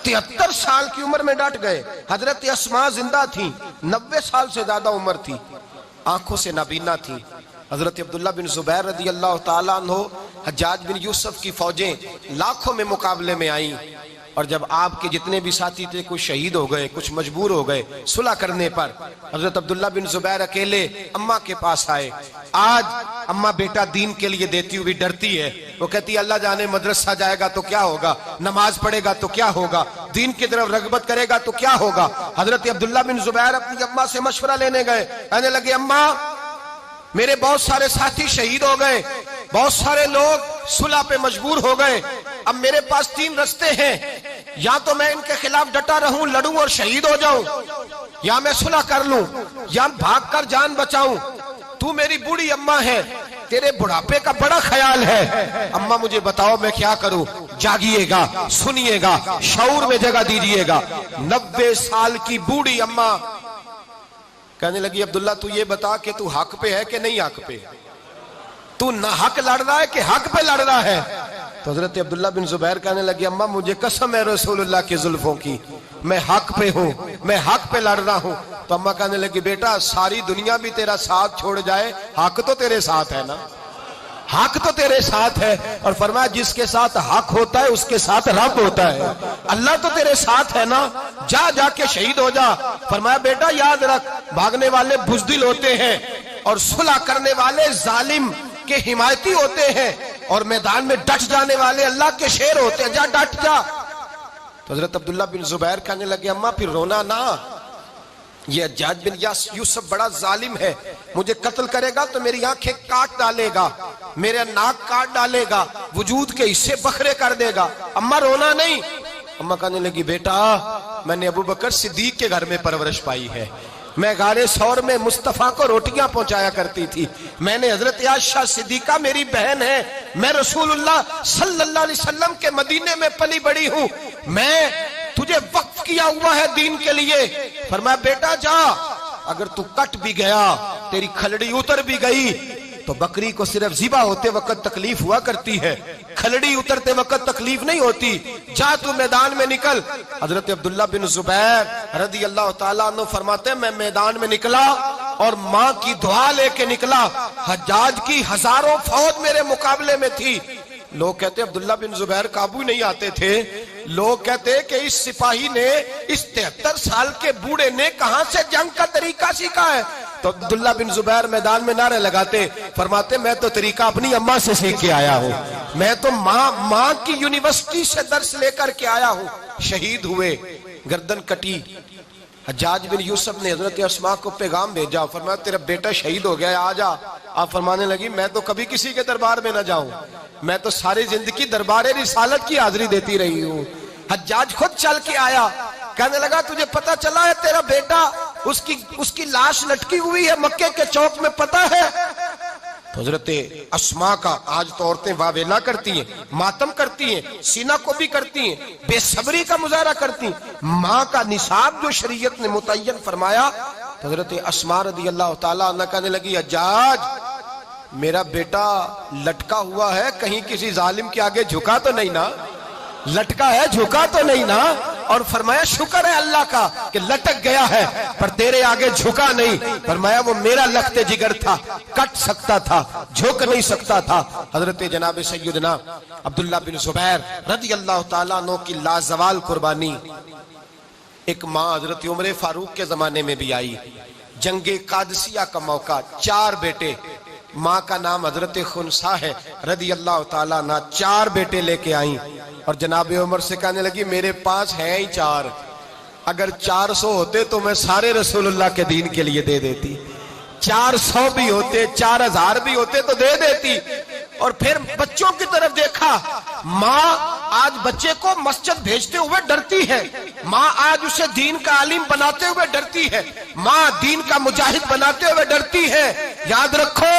73 سال کی عمر میں ڈٹ گئے۔ حضرت اسماء زندہ تھیں، 90 سال سے زیادہ عمر تھی، آنکھوں سے نابینا تھی۔ حضرت عبداللہ بن زبیر رضی اللہ تعالیٰ عنہ، حجاج بن یوسف کی فوجیں لاکھوں میں مقابلے میں آئیں، اور جب آپ کے جتنے بھی ساتھی تھے کچھ شہید ہو گئے، کچھ مجبور ہو گئے صلح کرنے پر، حضرت عبداللہ بن زبیر اکیلے اماں کے پاس آئے۔ آج اماں بیٹا دین کے لیے دیتی ہوئی ڈرتی ہے، وہ کہتی ہے اللہ جانے مدرسہ جائے گا تو کیا ہوگا، نماز پڑھے گا تو کیا ہوگا، دین کی طرف رغبت کرے گا تو کیا ہوگا۔ حضرت عبداللہ بن زبیر اپنی اماں سے مشورہ لینے گئے، کہنے لگے اماں میرے بہت سارے ساتھی شہید ہو گئے، بہت سارے لوگ صلح پہ مجبور ہو گئے، اب میرے پاس 3 رستے ہیں، یا تو میں ان کے خلاف ڈٹا رہوں، لڑوں اور شہید ہو جاؤں، یا میں صلح کر لوں، یا بھاگ کر جان بچاؤں۔ تو میری بوڑھی اماں ہے، تیرے بڑھاپے کا بڑا خیال ہے، اماں مجھے بتاؤ میں کیا کروں۔ جاگیے گا، سنیے گا، شعور میں جگہ دیجیے گا۔ 90 سال کی بوڑھی اماں کہنے لگی عبداللہ تو یہ بتا کہ تو حق پہ ہے کہ نہیں حق پہ، تو نہ حق لڑ رہا ہے کہ حق پہ لڑ رہا ہے۔ تو حضرت عبداللہ بن زبیر کہنے لگی اماں مجھے قسم ہے رسول اللہ کی زلفوں کی، میں حق پہ ہوں، میں حق پہ لڑ رہا ہوں۔ تو اماں کہنے لگی بیٹا ساری دنیا بھی تیرا ساتھ چھوڑ جائے، حق تو تیرے ساتھ ہے نا، حق تو تیرے ساتھ ہے۔ اور فرمایا جس کے ساتھ حق ہوتا ہے اس کے ساتھ رب ہوتا ہے، اللہ تو تیرے ساتھ ہے نا، جا جا کے شہید ہو جا۔ فرمایا بیٹا یاد رکھ بھاگنے والے بزدل ہوتے ہیں اور صلح کرنے والے ظالم کے حمایتی ہوتے ہیں، اور میدان میں ڈٹ جانے والے اللہ کے شیر ہوتے ہیں، جا ڈٹ جا۔ تو حضرت عبداللہ بن زبیر کہنے لگے اماں پھر رونا نہ، یہ حجاج بن یوسف بڑا ظالم ہے، مجھے قتل کرے گا تو میری آنکھیں کاٹ ڈالے گا، میرے ناک کاٹ ڈالے گا، وجود کے حصے بکھرے کر دے گا، اماں رونا نہیں۔ اماں کہنے لگی بیٹا میں نے ابو بکر صدیق کے گھر میں پرورش پائی ہے، میں غار ثور میں مصطفیٰ کو روٹیاں پہنچایا کرتی تھی، میں نے حضرت عائشہ صدیقہ میری بہن ہے، میں رسول اللہ صلی اللہ علیہ وسلم کے مدینے میں پلی بڑی ہوں، میں تجھے وقف کیا ہوا ہے دین کے لیے۔ فرمایا بیٹا جا، اگر تو کٹ بھی گیا، تیری کھلڑی اتر بھی گئی تو بکری کو صرف ذبح ہوتے وقت تکلیف ہوا کرتی ہے، کھلڑی اترتے وقت تکلیف نہیں ہوتی، جا تو میدان میں نکل۔ حضرت عبداللہ بن زبیر رضی اللہ تعالیٰ عنہ فرماتے ہیں میں میدان میں نکلا اور ماں کی دعا لے کے نکلا، حجاج کی ہزاروں فوج میرے مقابلے میں تھی۔ لوگ کہتے عبداللہ بن زبیر قابو نہیں آتے تھے، لوگ کہتے کہ اس سپاہی نے، اس 73 سال کے بوڑھے نے کہاں سے جنگ کا طریقہ سیکھا ہے۔ تو عبداللہ بن زبیر میدان میں نعرے لگاتے، فرماتے میں تو طریقہ اپنی اماں سے سیکھ کے آیا ہوں، میں تو ماں کی یونیورسٹی سے درس لے کر کے آیا ہوں۔ شہید ہوئے، گردن کٹی، حجاج بن یوسف نے حضرت اسماء کو پیغام بھیجا، فرمایا تیرا بیٹا شہید ہو گیا ہے، آ جا۔ آپ فرمانے لگی میں تو کبھی کسی کے دربار میں نہ جاؤں، میں تو ساری زندگی دربار رسالت کی حاضری دیتی رہی ہوں۔ حجاج خود چل کے آیا، کہنے لگا تجھے پتہ چلا ہے تیرا بیٹا اس کی لاش لٹکی ہوئی ہے مکے کے چوک میں، پتہ ہے؟ حضرت اسماء کا، آج تو عورتیں واویلا کرتی ہیں، ماتم کرتی ہیں، سینہ کو بھی کرتی ہیں، بے صبری کا مظاہرہ کرتی ہیں، ماں کا نصاب جو شریعت نے متعین فرمایا، حضرت اسماء رضی اللہ تعالیٰ عنہ کہنے لگی حجاج میرا بیٹا لٹکا ہوا ہے، کہیں کسی ظالم کے آگے جھکا تو نہیں نا؟ لٹکا ہے، جھکا تو نہیں نا؟ اور فرمایا شکر ہے اللہ کا کہ لٹک گیا ہے پر تیرے آگے جھکا نہیں۔ فرمایا وہ میرا لخت جگر تھا، کٹ سکتا تھا، جھک نہیں سکتا تھا۔ حضرت جناب سیدنا عبداللہ بن زبیر رضی اللہ تعالیٰ عنہ کی لازوال قربانی ایک ماں حضرت عمر فاروق کے زمانے میں بھی آئی، جنگ قادسیہ کا موقع، 4 بیٹے، ماں کا نام حضرت خنسا ہے رضی اللہ تعالیٰ عنہ، 4 بیٹے لے کے آئیں اور جناب عمر سے کہنے لگی میرے پاس ہیں ہی 4، اگر 400 ہوتے تو میں سارے رسول اللہ کے دین کے لیے دے دیتی، 400 بھی ہوتے، 4000 بھی ہوتے تو دے دیتی۔ اور پھر بچوں کی طرف دیکھا، ماں آج بچے کو مسجد بھیجتے ہوئے ڈرتی ہے، ماں آج اسے دین کا عالم بناتے ہوئے ڈرتی ہے، ماں دین کا مجاہد بناتے ہوئے ڈرتی ہے۔ یاد رکھو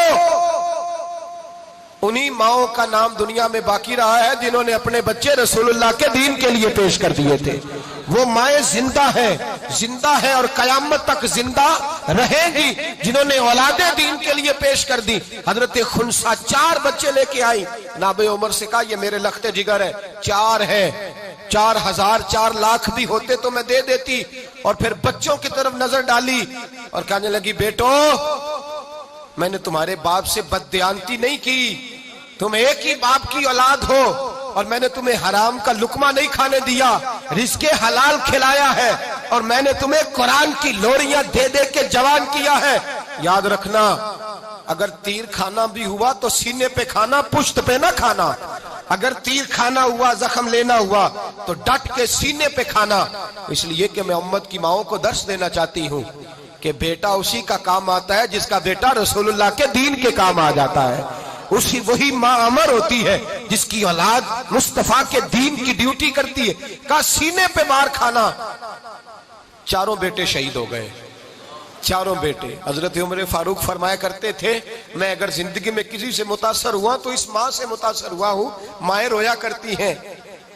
انہی ماؤں کا نام دنیا میں باقی رہا ہے جنہوں نے اپنے بچے رسول اللہ کے دین کے لیے پیش کر دیے تھے۔ وہ مائیں زندہ ہے اور قیامت تک زندہ رہیں گی جنہوں نے اولادیں دین کے لیے پیش کر دی۔ حضرت خنسا 4 بچے لے کے آئی، جناب عمر سے کہا یہ میرے لخت جگر ہے، 4 ہے، 4000 4 لاکھ بھی ہوتے تو میں دے دیتی۔ اور پھر بچوں کی طرف نظر ڈالی اور کہنے لگی بیٹو میں نے تمہارے باپ سے بددیانتی نہیں کی، تم ایک ہی باپ کی اولاد ہو اور میں نے تمہیں حرام کا لقمہ نہیں کھانے دیا، رزق حلال کھلایا ہے اور میں نے تمہیں قرآن کی لوریاں دے دے کے جوان کیا ہے۔ یاد رکھنا اگر تیر کھانا بھی ہوا تو سینے پہ کھانا، پشت پہ نہ کھانا۔ اگر تیر کھانا ہوا، زخم لینا ہوا تو ڈٹ کے سینے پہ کھانا۔ اس لیے کہ میں امت کی ماؤں کو درس دینا چاہتی ہوں کہ بیٹا اسی کا کام آتا ہے جس کا بیٹا رسول اللہ کے دین کے کام آ جاتا ہے، وہی ماں امر ہوتی ہے جس کی اولاد مصطفیٰ کے دین کی ڈیوٹی کرتی ہے۔ کہا سینے پہ مار کھانا۔ 4 بیٹے شہید ہو گئے، 4 بیٹے۔ حضرت عمر فاروق فرمایا کرتے تھے میں اگر زندگی میں کسی سے متاثر ہوا تو اس ماں سے متاثر ہوا ہوں۔ مائیں رویا کرتی ہیں،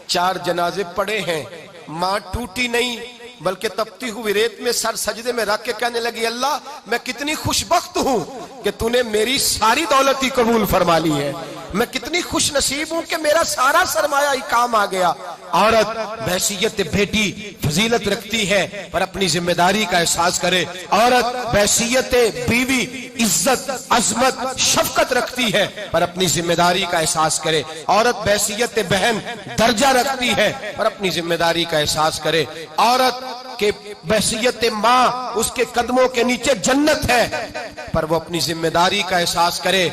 4 جنازے پڑے ہیں، ماں ٹوٹی نہیں بلکہ تپتی ہوئی ریت میں سر سجدے میں رکھ کے کہنے لگی اللہ میں کتنی خوش بخت ہوں کہ تو نے میری ساری دولت ہی قبول فرما لی ہے، میں کتنی خوش نصیب ہوں کہ میرا سارا سرمایہ ہی کام آ گیا۔ عورت بحیثیت بیٹی فضیلت رکھتی ہے پر اپنی ذمہ داری کا احساس کرے، عورت بحیثیت بیوی عزت عظمت شفقت رکھتی ہے پر اپنی ذمہ داری کا احساس کرے، عورت بحیثیت بہن درجہ رکھتی ہے پر اپنی ذمہ داری کا احساس کرے، عورت کہ بحیثیت ماں اس کے قدموں کے نیچے جنت ہے پر وہ اپنی ذمہ داری کا احساس کرے۔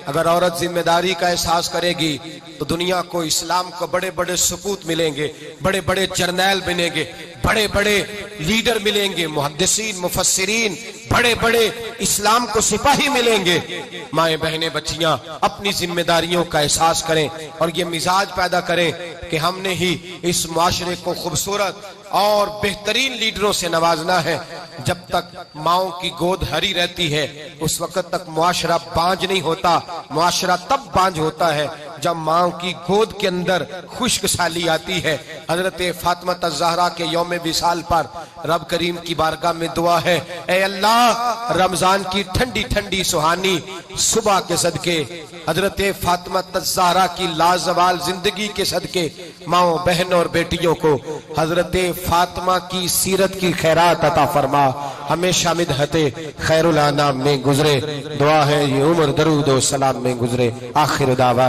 اگر عورت ذمہ داری کا احساس کرے گی تو دنیا کو اسلام کو بڑے بڑے سپوت ملیں گے، بڑے بڑے جرنیل ملیں گے، بڑے بڑے لیڈر ملیں گے، محدثین مفسرین، بڑے بڑے اسلام کو سپاہی ملیں گے۔ مائیں بہنیں بچیاں اپنی ذمہ داریوں کا احساس کریں اور یہ مزاج پیدا کریں کہ ہم نے ہی اس معاشرے کو خوبصورت اور بہترین لیڈروں سے نوازنا ہے۔ جب تک ماؤں کی گود ہری رہتی ہے اس وقت تک معاشرہ بانجھ نہیں ہوتا، معاشرہ تب بانجھ ہوتا ہے جب ماں کی گود کے اندر خشک سالی آتی ہے۔ حضرت فاطمہ الزہرا کے یوم وصال پر رب کریم کی بارگاہ میں دعا ہے، اے اللہ رمضان کی ٹھنڈی ٹھنڈی سہانی صبح کے صدقے، حضرت فاطمہ الزہرا کی لازوال زندگی کے صدقے ماؤں بہنوں اور بیٹیوں کو حضرت فاطمہ کی سیرت کی خیرات عطا فرما، ہمیشہ مدحت خیر الانام میں گزرے۔ دعا ہے یہ عمر درود و سلام میں گزرے۔ آخر دعوات